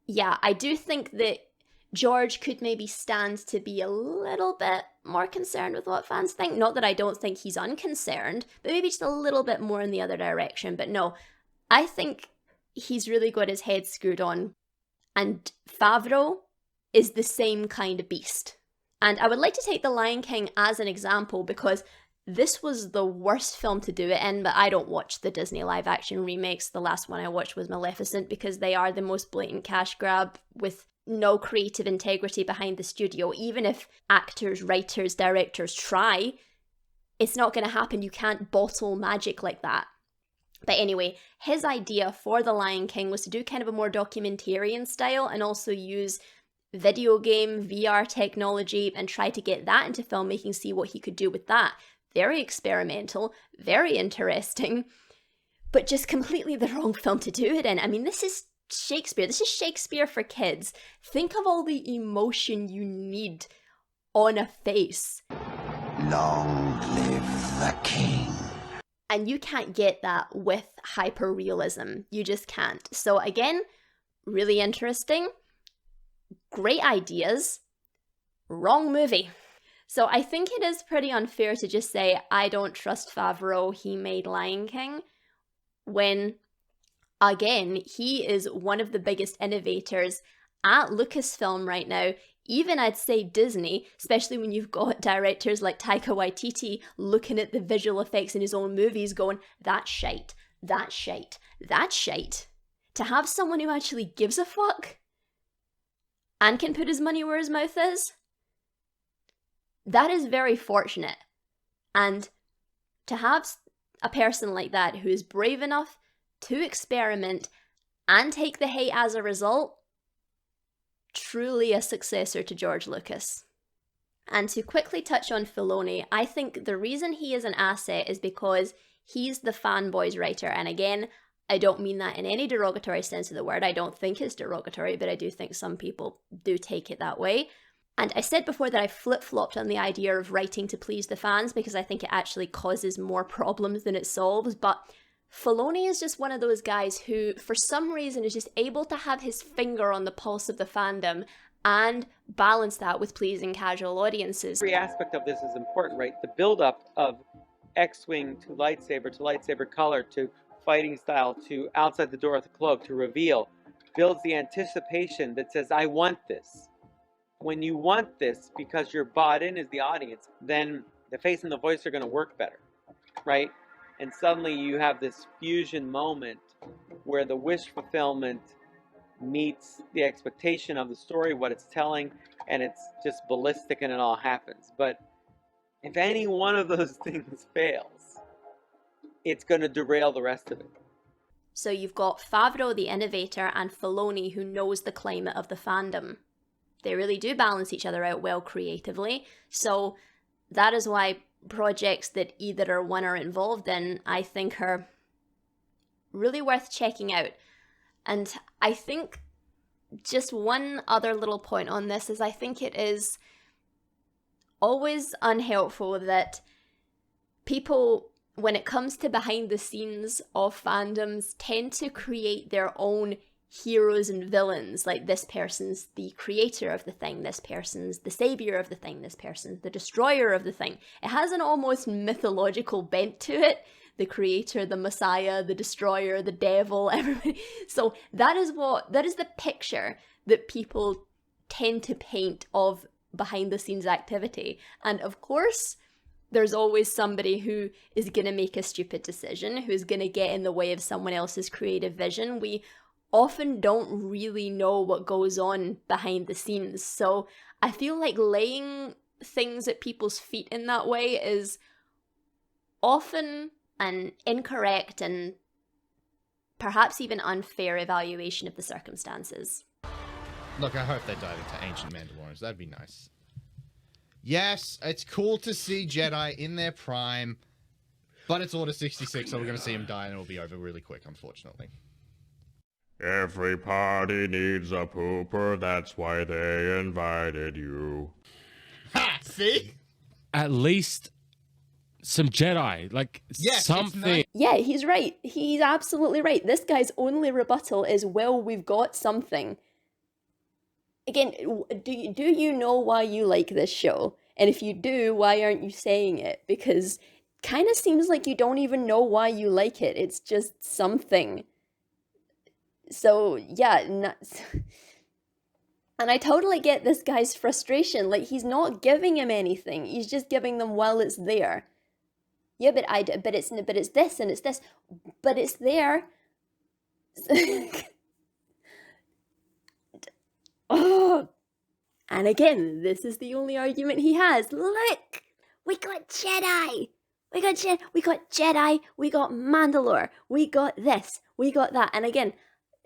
yeah, I do think that George could maybe stand to be a little bit more concerned with what fans think. Not that I don't think he's unconcerned, but maybe just a little bit more in the other direction. But no, I think he's really got his head screwed on. And Favreau is the same kind of beast. And I would like to take The Lion King as an example because this was the worst film to do it in, but I don't watch the Disney live action remakes. The last one I watched was Maleficent because they are the most blatant cash grab with no creative integrity behind the studio. Even if actors, writers, directors try, it's not going to happen. You can't bottle magic like that. But anyway, his idea for The Lion King was to do kind of a more documentarian style and also use video game, VR technology and try to get that into filmmaking, see what he could do with that. Very experimental, very interesting, but just completely the wrong film to do it in. I mean, this is Shakespeare. This is Shakespeare for kids. Think of all the emotion you need on a face. Long live the king. And you can't get that with hyper-realism. You just can't. So again, really interesting. Great ideas. Wrong movie. So I think it is pretty unfair to just say, I don't trust Favreau, he made Lion King, when, again, he is one of the biggest innovators at Lucasfilm right now. Even I'd say Disney, especially when you've got directors like Taika Waititi looking at the visual effects in his own movies going, that's shite, that's shite, that's shite. To have someone who actually gives a fuck and can put his money where his mouth is, that is very fortunate. And to have a person like that who is brave enough to experiment and take the hate as a result, truly a successor to George Lucas. And to quickly touch on Filoni, I think the reason he is an asset is because he's the fanboy's writer. And again, I don't mean that in any derogatory sense of the word. I don't think it's derogatory, but I do think some people do take it that way. And I said before that I flip-flopped on the idea of writing to please the fans because I think it actually causes more problems than it solves. But Filoni is just one of those guys who, for some reason, is just able to have his finger on the pulse of the fandom and balance that with pleasing casual audiences. Every aspect of this is important, right? The build-up of X-Wing to lightsaber color to fighting style to outside the door of the cloak to reveal builds the anticipation that says, I want this. When you want this because you're bought in as the audience, then the face and the voice are going to work better, right? And suddenly you have this fusion moment where the wish fulfillment meets the expectation of the story, what it's telling, and it's just ballistic and it all happens. But if any one of those things fails, it's going to derail the rest of it. So you've got Favreau, the innovator, and Filoni, who knows the climate of the fandom. They really do balance each other out well creatively. So that is why projects that either or one are involved in, I think are really worth checking out. And I think just one other little point on this is I think it is always unhelpful that people, when it comes to behind the scenes of fandoms, tend to create their own heroes and villains. Like, this person's the creator of the thing, this person's the savior of the thing, this person's the destroyer of the thing. It has an almost mythological bent to it. The creator, the messiah, the destroyer, the devil, everybody. So that is the picture that people tend to paint of behind the scenes activity. And of course, there's always somebody who is going to make a stupid decision, who's going to get in the way of someone else's creative vision. We often don't really know what goes on behind the scenes. So I feel like laying things at people's feet in that way is often an incorrect and perhaps even unfair evaluation of the circumstances. Look, I hope they dive into ancient Mandalorians. That'd be nice. Yes, it's cool to see Jedi in their prime, but it's Order 66, so we're going to see them die and it'll be over really quick, unfortunately. Every party needs a pooper, that's why they invited you. Ha! See? At least some Jedi, like, yes, something. Yeah, he's right. He's absolutely right. This guy's only rebuttal is, well, we've got something. Again, do you know why you like this show? And if you do, why aren't you saying it? Because kind of seems like you don't even know why you like it. It's just something. So, yeah, and I totally get this guy's frustration. Like, he's not giving him anything. He's just giving them while it's there. Yeah, but it's this and it's this, but it's there. Oh, and again, this is the only argument he has. Look, we got Jedi. We got Jedi. We got Mandalore. We got this. We got that. And again,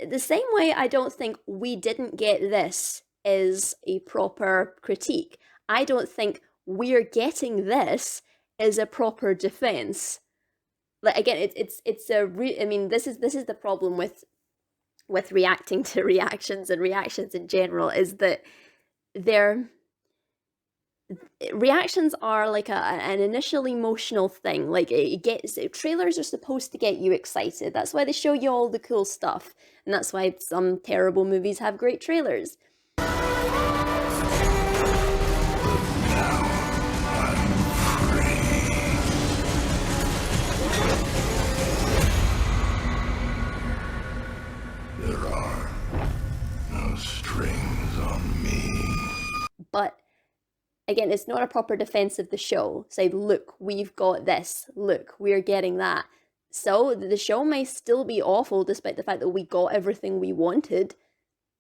the same way I don't think we didn't get this is a proper critique. I don't think we're getting this is a proper defense. Like, again, I mean, this is the problem with reacting to reactions and reactions in general, is that reactions are like an initial emotional thing. Like, trailers are supposed to get you excited. That's why they show you all the cool stuff, and that's why some terrible movies have great trailers. But again, it's not a proper defense of the show. Say, look, we've got this. Look, we're getting that. So the show may still be awful despite the fact that we got everything we wanted.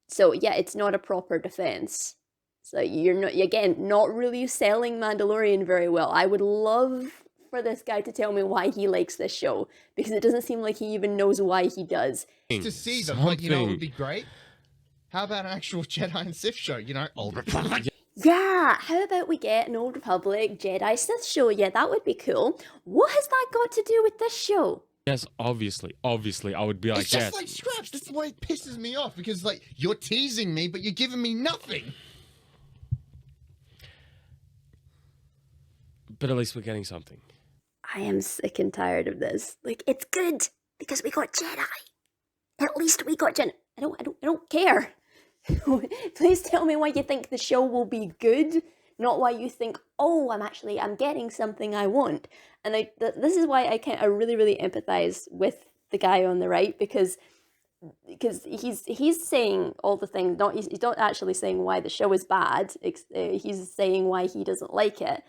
So yeah, it's not a proper defense. So you're not really selling Mandalorian very well. I would love for this guy to tell me why he likes this show, because it doesn't seem like he even knows why he does. To see them, but you know, it would be great. How about an actual Jedi and Sith show? You know, Old Republic. Yeah, how about we get an Old Republic Jedi Sith show? Yeah, that would be cool. What has that got to do with this show? Yes, obviously, I would be like, it's just like scraps. That's the way it pisses me off, because like, you're teasing me, but you're giving me nothing. But at least we're getting something. I am sick and tired of this. Like, it's good because we got Jedi. At least we got Jedi. I don't care. Please tell me why you think the show will be good, not why you think, oh, I'm getting something I want. And this is why I really, really empathize with the guy on the right, because he's saying all the things. He's not actually saying why the show is bad. He's saying why he doesn't like it.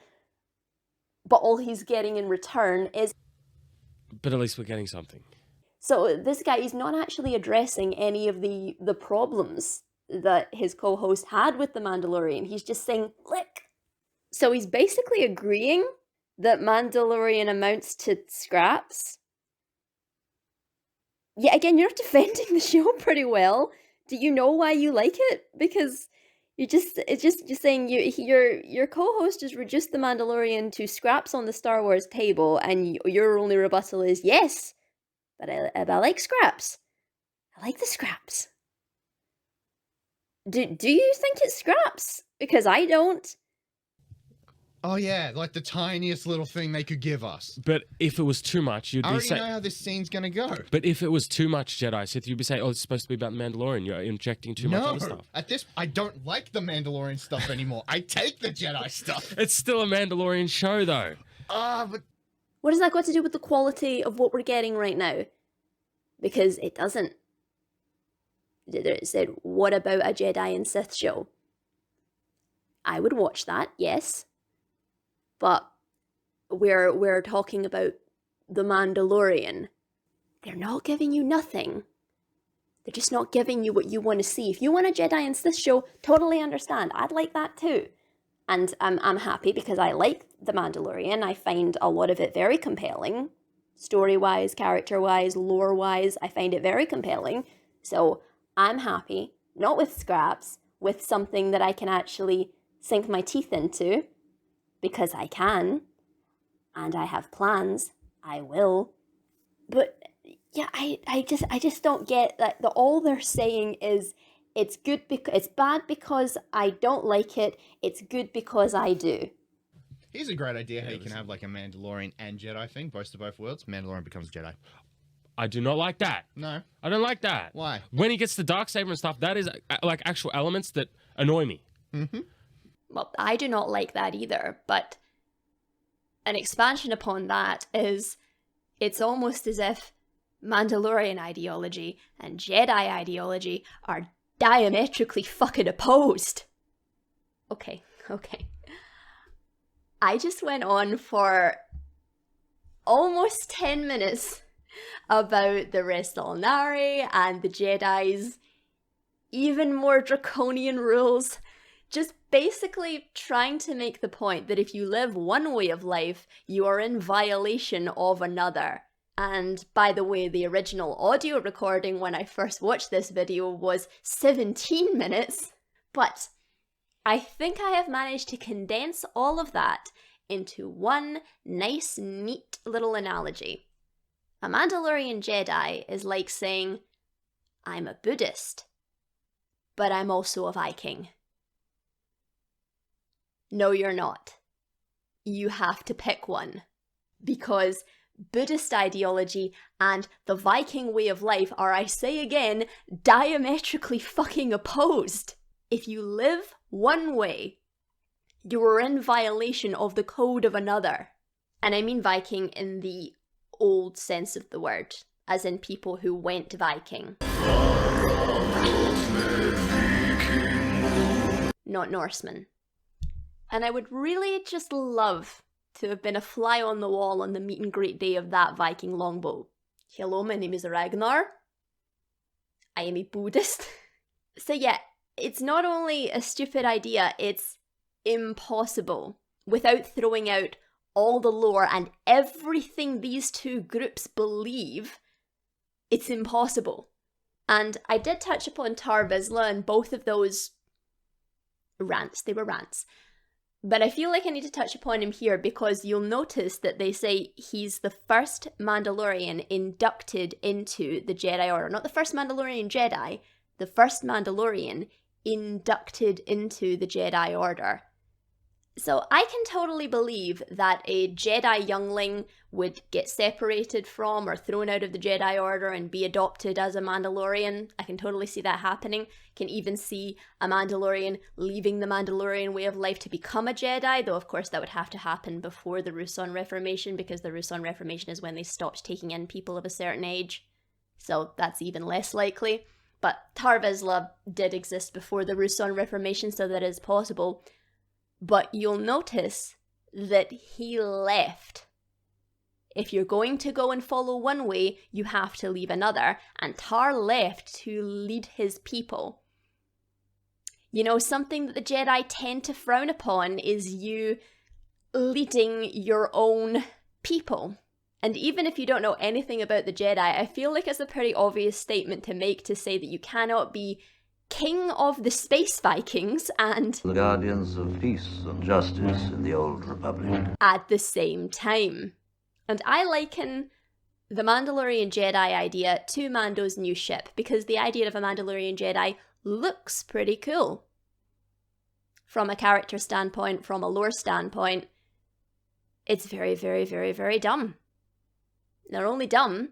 But all he's getting in return is. But at least we're getting something. So this guy is not actually addressing any of the problems that his co-host had with The Mandalorian. He's just saying, look. So he's basically agreeing that Mandalorian amounts to scraps. Yeah, again, you're defending the show pretty well. Do you know why you like it? Because It's just you're saying your co-host just reduced the Mandalorian to scraps on the Star Wars table, and your only rebuttal is yes, but I like scraps. I like the scraps. Do you think it's scraps? Because I don't. Oh yeah, like the tiniest little thing they could give us. But if it was too much, you'd I be already saying. know how this scene's gonna go. But if it was too much Jedi Sith, you'd be saying, "Oh, it's supposed to be about the Mandalorian." You're injecting too much other stuff. At this, I don't like the Mandalorian stuff anymore. I take the Jedi stuff. It's still a Mandalorian show, though. But What has that got to do with the quality of what we're getting right now? Because it doesn't. It said, "What about a Jedi and Sith show?" I would watch that, yes. But we're talking about the Mandalorian. They're not giving you nothing. They're just not giving you what you want to see. If you want a Jedi and Sith show, totally understand. I'd like that too. And I'm happy because I like the Mandalorian. I find a lot of it very compelling. Story-wise, character-wise, lore-wise, I find it very compelling. So I'm happy, not with scraps, with something that I can actually sink my teeth into. Because I can, and I have plans, I will. But yeah, I just don't get that. All they're saying is it's good because it's bad because I don't like it. It's good because I do. here's a great idea how you can have like a Mandalorian and Jedi thing, both to both worlds. Mandalorian becomes Jedi. I do not like that. No, I don't like that. Why? When he gets the Darksaber and stuff, that is like actual elements that annoy me. Mm-hmm. Well, I do not like that either, but an expansion upon that is it's almost as if Mandalorian ideology and Jedi ideology are diametrically fucking opposed. Okay. I just went on for almost 10 minutes about the Restalnari and the Jedi's even more draconian rules. Just basically trying to make the point that if you live one way of life, you are in violation of another. And by the way, the original audio recording when I first watched this video was 17 minutes. But I think I have managed to condense all of that into one nice, neat little analogy. A Mandalorian Jedi is like saying, I'm a Buddhist, but I'm also a Viking. No, you're not. You have to pick one. Because Buddhist ideology and the Viking way of life are, I say again, diametrically fucking opposed. If you live one way, you are in violation of the code of another. And I mean Viking in the old sense of the word, as in people who went Viking. Not Norseman. And I would really just love to have been a fly on the wall on the meet and greet day of that Viking longboat. Hello, my name is Ragnar. I am a Buddhist. So yeah, it's not only a stupid idea, it's impossible. Without throwing out all the lore and everything these two groups believe, it's impossible. And I did touch upon Tar Vizsla and both of those rants. They were rants. But I feel like I need to touch upon him here because you'll notice that they say he's the first Mandalorian inducted into the Jedi Order. Not the first Mandalorian Jedi, the first Mandalorian inducted into the Jedi Order. So I can totally believe that a Jedi youngling would get separated from or thrown out of the Jedi Order and be adopted as a Mandalorian. I can totally see that happening. Can even see a Mandalorian leaving the Mandalorian way of life to become a Jedi, though of course that would have to happen before the Ruusan Reformation, because the Ruusan Reformation is when they stopped taking in people of a certain age. So that's even less likely. But Tar Vizsla did exist before the Ruusan Reformation, so that is possible. But you'll notice that he left. If you're going to go and follow one way, you have to leave another. And Tar left to lead his people. You know, something that the Jedi tend to frown upon is you leading your own people. And even if you don't know anything about the Jedi, I feel like it's a pretty obvious statement to make to say that you cannot be king of the space Vikings and the guardians of peace and justice in the old republic at the same time. And I liken the Mandalorian Jedi idea to Mando's new ship, because the idea of a Mandalorian Jedi looks pretty cool. From a character standpoint, from a lore standpoint, it's very, very, very, very dumb. Not only dumb,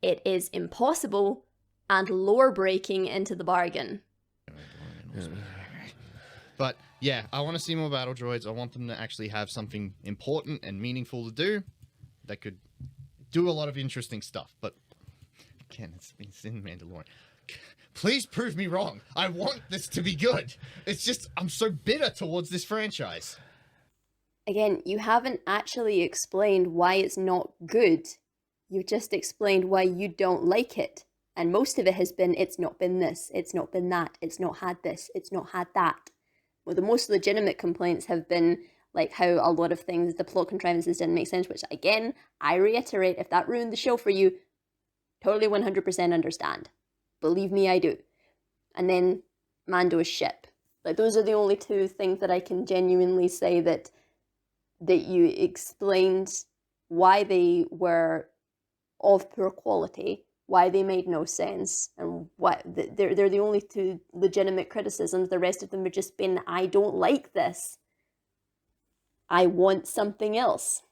it is impossible and lore-breaking into the bargain. But yeah, I want to see more battle droids. I want them to actually have something important and meaningful to do that could do a lot of interesting stuff. But again, it's in Mandalorian. Please prove me wrong. I want this to be good. It's just, I'm so bitter towards this franchise. Again, you haven't actually explained why it's not good. You've just explained why you don't like it. And most of it has been, it's not been this, it's not been that, it's not had this, it's not had that. Well, the most legitimate complaints have been like how a lot of things, the plot contrivances didn't make sense, which again, I reiterate, if that ruined the show for you, totally 100% understand. Believe me, I do. And then Mando's ship. Like, those are the only two things that I can genuinely say that you explained why they were of poor quality, why they made no sense, and what they're the only two legitimate criticisms. The rest of them have just been, I don't like this. I want something else.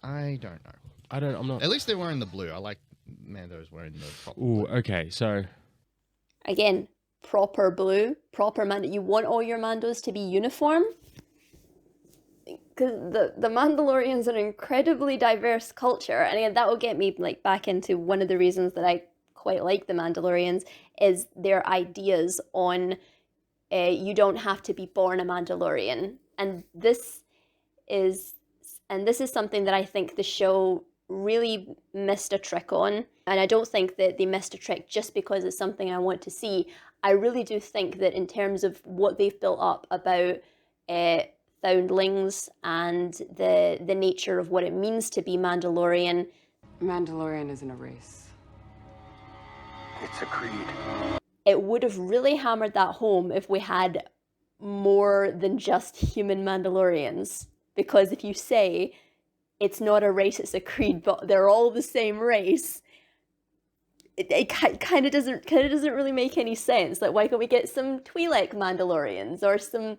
I don't know. I'm not. At least they're wearing the blue. I like Mando's wearing the proper Ooh, blue. okay, so Again, proper blue, proper Mando. You want all your Mandos to be uniform? Because the Mandalorians are an incredibly diverse culture, and again, that will get me like back into one of the reasons that I quite like the Mandalorians is their ideas on you don't have to be born a Mandalorian, and this is something that I think the show really missed a trick on, and I don't think that they missed a trick just because it's something I want to see. I really do think that in terms of what they've built up about foundlings and the nature of what it means to be Mandalorian. Mandalorian isn't a race. It's a creed. It would have really hammered that home if we had more than just human Mandalorians. Because if you say it's not a race, it's a creed, but they're all the same race, it kind of doesn't really make any sense. Like, why can't we get some Twi'lek Mandalorians or some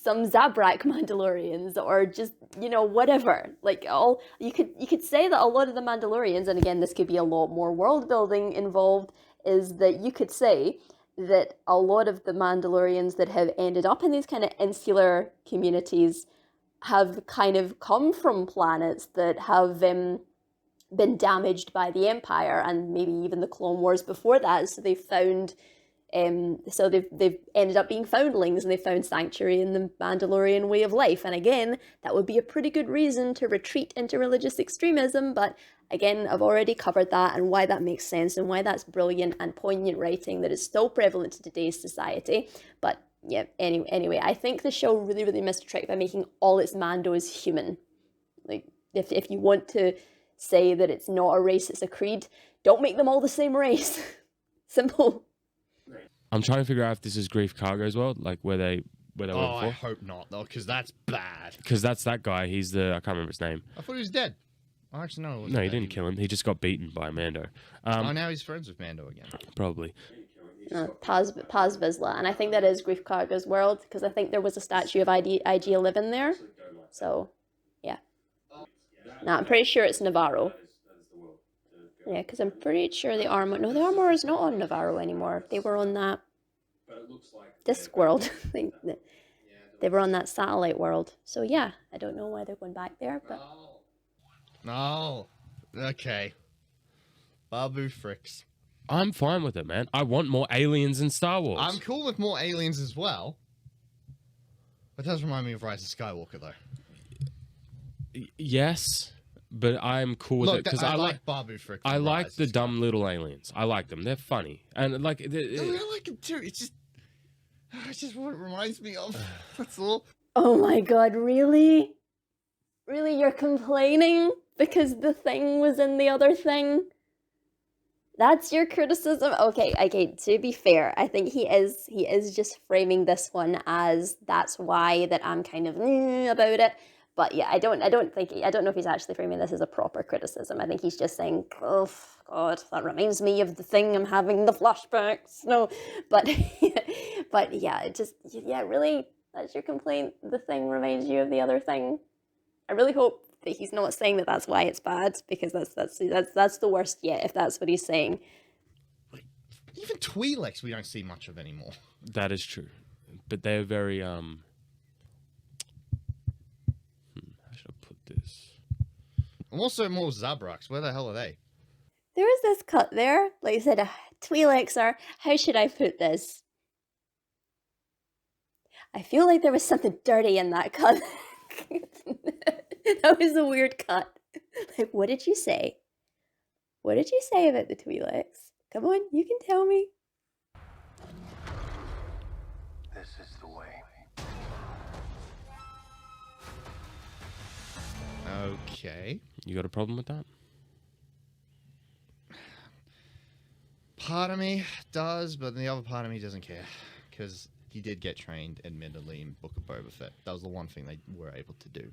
Zabrak Mandalorians, or just, you know, whatever. Like, all you could say that a lot of the Mandalorians, and again, this could be a lot more world building involved, is that you could say that a lot of the Mandalorians that have ended up in these kind of insular communities have kind of come from planets that have been damaged by the Empire, and maybe even the Clone Wars before that. So they've found, they've ended up being foundlings, and they found sanctuary in the Mandalorian way of life. And again, that would be a pretty good reason to retreat into religious extremism. But again, I've already covered that and why that makes sense and why that's brilliant and poignant writing that is still prevalent to today's society. But yeah, anyway, I think the show really, really missed a trick by making all its Mandos human. Like, if you want to say that it's not a race, it's a creed, don't make them all the same race. Simple. I'm trying to figure out if this is Grief Cargo's world, like where they went before. I hope not, though, because that's bad. Because that's that guy. He's I can't remember his name. I thought he was dead. I actually know. No, he didn't kill him. He just got beaten by Mando. Now he's friends with Mando again. Probably. Paz Vizsla, and I think that is Grief Karga's world, because I think there was a statue of IG-11 there. So, yeah. No, I'm pretty sure it's Navarro. Yeah, because I'm pretty sure the armor... No, the armor is not on Navarro anymore. They were on that disc world. They were on that satellite world. So, yeah, I don't know why they're going back there, but... No. Okay. Babu Fricks. I'm fine with it, man. I want more aliens in Star Wars. I'm cool with more aliens as well. It does remind me of Rise of Skywalker, though. Yes, but I'm cool with it because I like Babu Frick. I like the dumb little aliens. I like them. They're funny, and like I like them too. It's just what it reminds me of. That's all. Oh my god! Really? Really, you're complaining because the thing was in the other thing? That's your criticism? Okay, to be fair, I think he is just framing this one as that's why that I'm kind of about it. But yeah, I don't know if he's actually framing this as a proper criticism. I think he's just saying, oh God, that reminds me of the thing I'm having the flashbacks. No, but but yeah, really, that's your complaint. The thing reminds you of the other thing. I really hope that he's not saying that that's why it's bad, because that's the worst yet, if that's what he's saying. Even Twi'leks we don't see much of anymore. That is true, but they're very how should I put this? And also more Zabraks. Where the hell are they? There was this cut there, like I said, Twi'leks are, how should I put this? I feel like there was something dirty in that cut. That was a weird cut. Like, what did you say? What did you say about the Twi'leks? Come on, you can tell me. This is the way. Okay. You got a problem with that? Part of me does, but the other part of me doesn't care. Because he did get trained, admittedly, in Book of Boba Fett. That was the one thing they were able to do.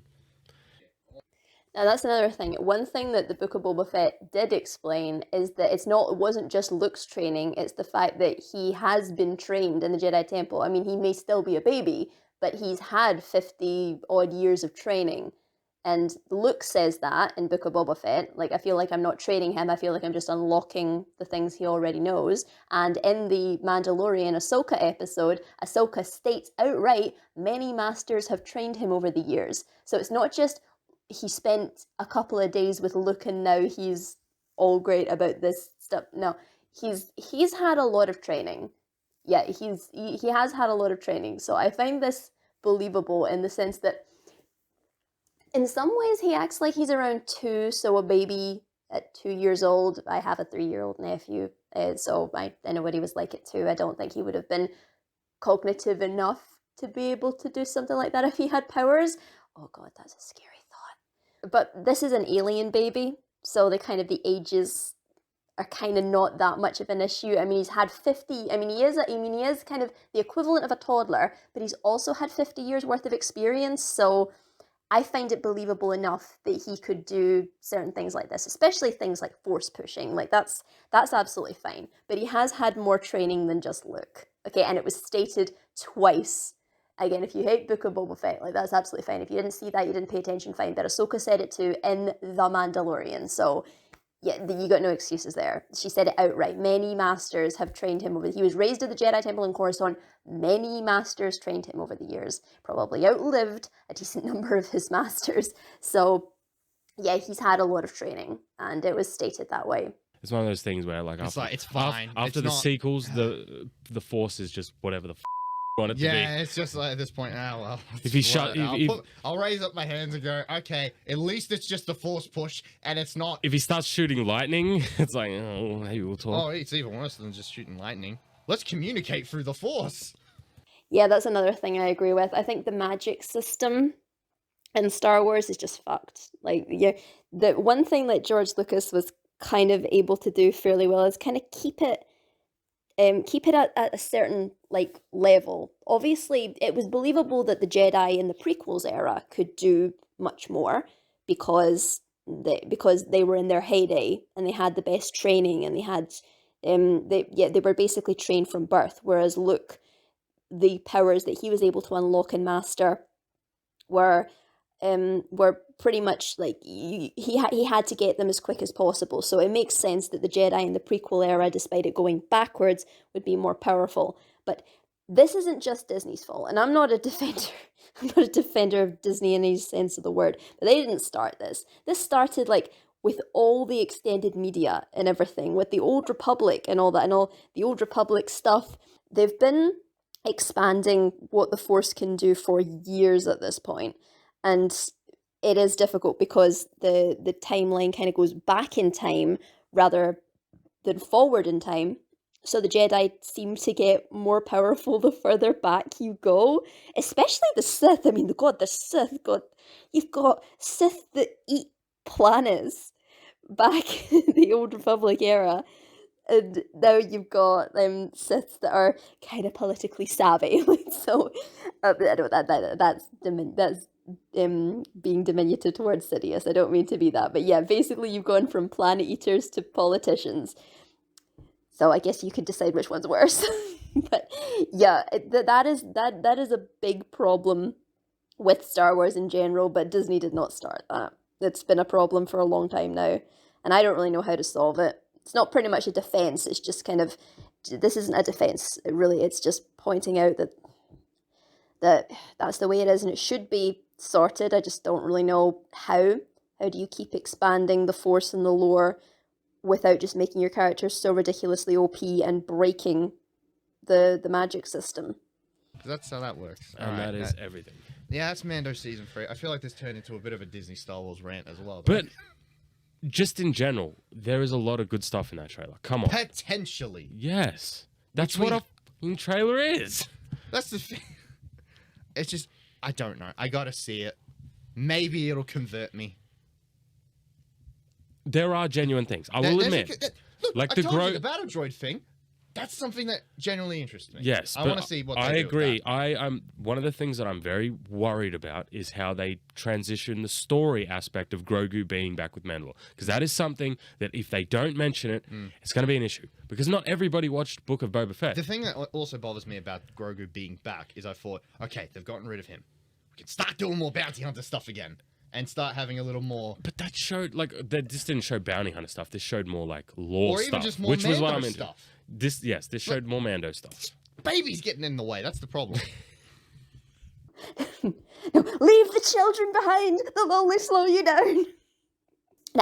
Now that's another thing. One thing that the Book of Boba Fett did explain is that it wasn't just Luke's training, it's the fact that he has been trained in the Jedi Temple. I mean, he may still be a baby, but he's had 50 odd years of training. And Luke says that in Book of Boba Fett, like, I feel like I'm not training him, I feel like I'm just unlocking the things he already knows. And in the Mandalorian Ahsoka episode, Ahsoka states outright, many masters have trained him over the years. So it's not just he spent a couple of days with Luke and now he's all great about this stuff. No, he's had a lot of training. Yeah, he has had a lot of training. So I find this believable in the sense that in some ways he acts like he's around 2, so a baby at 2 years old. I have a 3-year-old nephew, so I know what he was like at 2. I don't think he would have been cognitive enough to be able to do something like that if he had powers. Oh God, that's a scary thought. But this is an alien baby, so the ages are kind of not that much of an issue. I mean, he's had 50, he is kind of the equivalent of a toddler, but he's also had 50 years worth of experience, so I find it believable enough that he could do certain things like this, especially things like force pushing. Like, that's absolutely fine. But he has had more training than just Luke. Okay, and it was stated twice. Again, if you hate Book of Boba Fett, like, that's absolutely fine. If you didn't see that, you didn't pay attention, fine. But Ahsoka said it too in The Mandalorian. So, yeah, you got no excuses there. She said it outright. Many masters have trained him over. He was raised at the Jedi Temple in Coruscant. Many masters trained him over the years. Probably outlived a decent number of his masters. So, yeah, he's had a lot of training, and it was stated that way. It's one of those things where, like, it's fine. After the sequels, the Force is just whatever the want it to be. Yeah, it's just like at this point, well. If he shut, I'll raise up my hands and go, okay, at least it's just a force push, and it's not. If he starts shooting lightning, it's like, oh, maybe we'll talk. Oh, it's even worse than just shooting lightning. Let's communicate through the Force. Yeah, that's another thing I agree with. I think the magic system in Star Wars is just fucked. Like, yeah, the one thing that George Lucas was kind of able to do fairly well is kind of keep it at a certain, like, level. Obviously, it was believable that the Jedi in the prequels era could do much more because they were in their heyday and they had the best training and they had they were basically trained from birth, whereas Luke, the powers that he was able to unlock and master were pretty much like he had to get them as quick as possible. So it makes sense that the Jedi in the prequel era, despite it going backwards, would be more powerful. But this isn't just Disney's fault, and I'm not a defender of Disney in any sense of the word, but they didn't start this. This started like with all the extended media and everything, with the Old Republic and all that, and all the Old Republic stuff. They've been expanding what the Force can do for years at this point. And it is difficult because the timeline kind of goes back in time rather than forward in time. So the Jedi seem to get more powerful the further back you go. Especially the Sith. I mean, the Sith. You've got Sith that eat planets back in the Old Republic era. And now you've got Siths that are kind of politically savvy. So I know that's being diminutive towards Sidious. I don't mean to be that, but yeah, basically you've gone from planet eaters to politicians. So I guess you could decide which one's worse. But yeah, that is a big problem with Star Wars in general. But Disney did not start that. It's been a problem for a long time now, and I don't really know how to solve it. It's not pretty much a defense. It's just kind of, this isn't a defense. It's just pointing out that that's the way it is, and it should be sorted. I just don't really know how. How do you keep expanding the Force and the lore without just making your characters so ridiculously OP and breaking the magic system? That's how that works. And that is everything. Yeah, that's Mando Season 3. I feel like this turned into a bit of a Disney Star Wars rant as well. But just in general, there is a lot of good stuff in that trailer. Come on. Potentially. Yes. That's what a fucking trailer is. That's the thing. It's just, I don't know. I gotta see it. Maybe it'll convert me. There are genuine things. I will admit. Look, like I told you, the battle droid thing, that's something that genuinely interests me. Yes, I want to see what they do. I agree. I'm one of the things that I'm very worried about is how they transition the story aspect of Grogu being back with Mandalore, because that is something that if they don't mention it, it's going to be an issue. Because not everybody watched Book of Boba Fett. The thing that also bothers me about Grogu being back is I thought, okay, they've gotten rid of him. We can start doing more bounty hunter stuff again. And start having a little more. But that showed, like, that just didn't show bounty hunter stuff. This showed more, like, lore stuff. Or even just more which Mando was what I'm into. stuff. This showed more Mando stuff. Baby's getting in the way. That's the problem. No, leave the children behind. They'll only slow you down.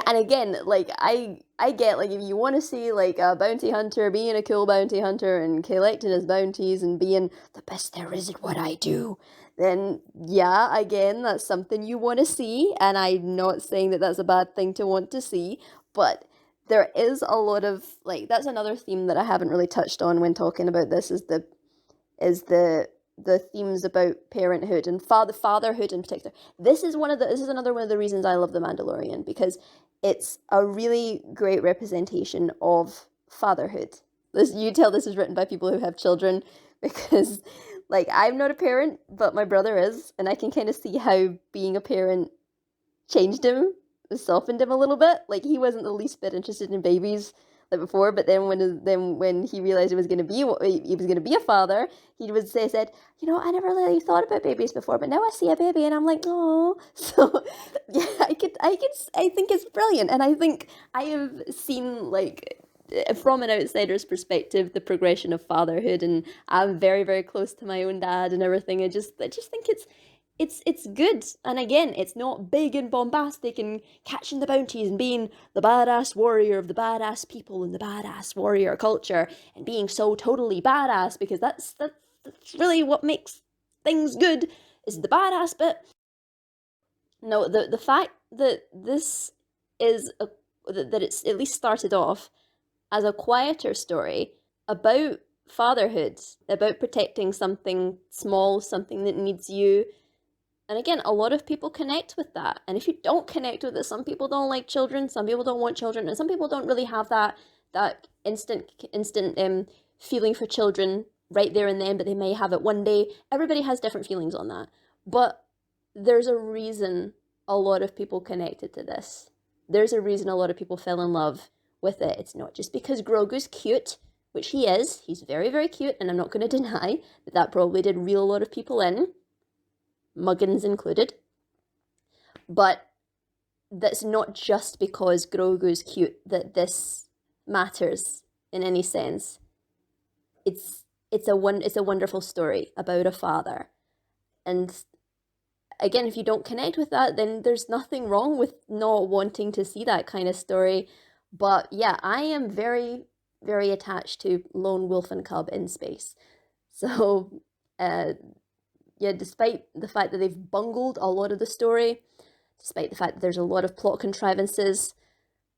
And again, like, I get, like, if you want to see, like, a bounty hunter being a cool bounty hunter and collecting his bounties and being the best there is at what I do, then, yeah, again, that's something you want to see, and I'm not saying that that's a bad thing to want to see, but there is a lot of, like, that's another theme that I haven't really touched on when talking about this, is the themes about parenthood and fatherhood in particular. This is another one of the reasons I love The Mandalorian, because it's a really great representation of fatherhood. You tell this is written by people who have children, because, like, I'm not a parent, but my brother is, and I can kind of see how being a parent changed him, softened him a little bit. Like, he wasn't the least bit interested in babies like before, but then when he realized he was going to be a father, he said, you know, I never really thought about babies before, but now I see a baby and I'm like, oh. So yeah, I think it's brilliant, and I think I have seen, like, from an outsider's perspective, the progression of fatherhood, and I'm very, very close to my own dad and everything. I just think it's good. And again, it's not big and bombastic and catching the bounties and being the badass warrior of the badass people and the badass warrior culture and being so totally badass, because that's really what makes things good, is the badass bit. No, the fact that this is that it's at least started off as a quieter story about fatherhood, about protecting something small, something that needs you. And again, a lot of people connect with that. And if you don't connect with it, some people don't like children, some people don't want children, and some people don't really have that instant feeling for children right there and then, but they may have it one day. Everybody has different feelings on that. But there's a reason a lot of people connected to this. There's a reason a lot of people fell in love with it. It's not just because Grogu's cute, which he is. He's very, very cute, and I'm not going to deny that probably did reel a lot of people in, Muggins included. But that's not just because Grogu's cute that this matters in any sense. It's a wonderful story about a father. And again, if you don't connect with that, then there's nothing wrong with not wanting to see that kind of story. But yeah, I am very, very attached to Lone Wolf and Cub in space. So, yeah, despite the fact that they've bungled a lot of the story, despite the fact that there's a lot of plot contrivances,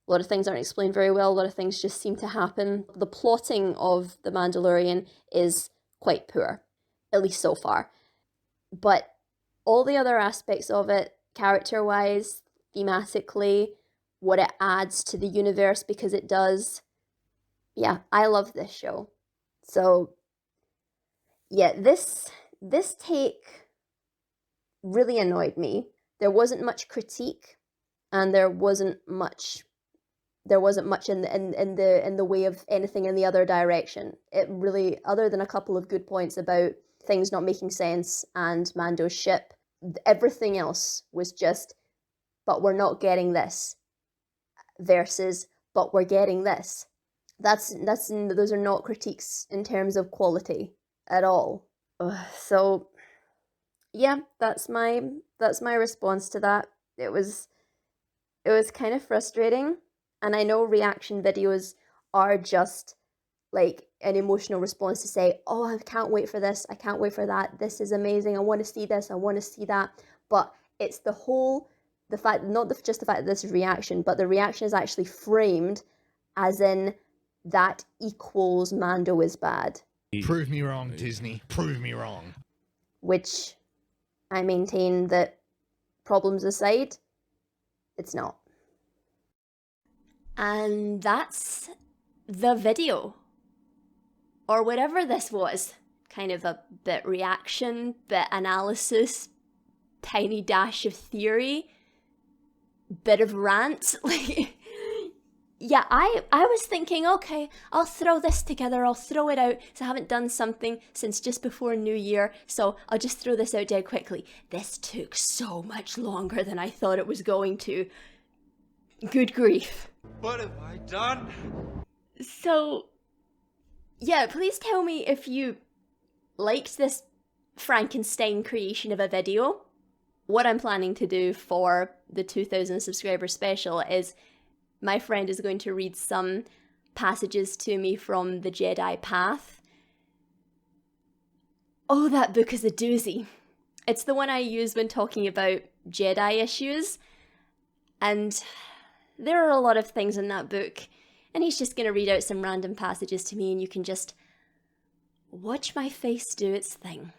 a lot of things aren't explained very well, a lot of things just seem to happen. The plotting of The Mandalorian is quite poor, at least so far. But all the other aspects of it, character-wise, thematically, what it adds to the universe, because it does, yeah, I love this show. So yeah, this take really annoyed me. There wasn't much critique, and there wasn't much in the way of anything in the other direction. It really, other than a couple of good points about things not making sense and Mando's ship, everything else was just, but we're not getting this, versus, but we're getting this. Those are not critiques in terms of quality at all. So yeah, that's my response to that. It was kind of frustrating, and I know reaction videos are just like an emotional response to say, oh, I can't wait for this, I can't wait for that, this is amazing, I want to see this, I want to see that. But it's the fact, not just the fact that this is reaction, but the reaction is actually framed as in that equals Mando is bad. Prove me wrong, Disney. Prove me wrong. Which I maintain that, problems aside, it's not. And that's the video. Or whatever this was. Kind of a bit reaction, bit analysis, tiny dash of theory, bit of rant. Like, yeah, I was thinking, okay, I'll throw this together, I'll throw it out, so I haven't done something since just before New Year, so I'll just throw this out dead quickly. This took so much longer than I thought it was going to. Good grief. What have I done? So, yeah, please tell me if you liked this Frankenstein creation of a video. What I'm planning to do for the 2,000 subscriber special is my friend is going to read some passages to me from the Jedi Path. Oh, that book is a doozy. It's the one I use when talking about Jedi issues. And there are a lot of things in that book. And he's just going to read out some random passages to me, and you can just watch my face do its thing.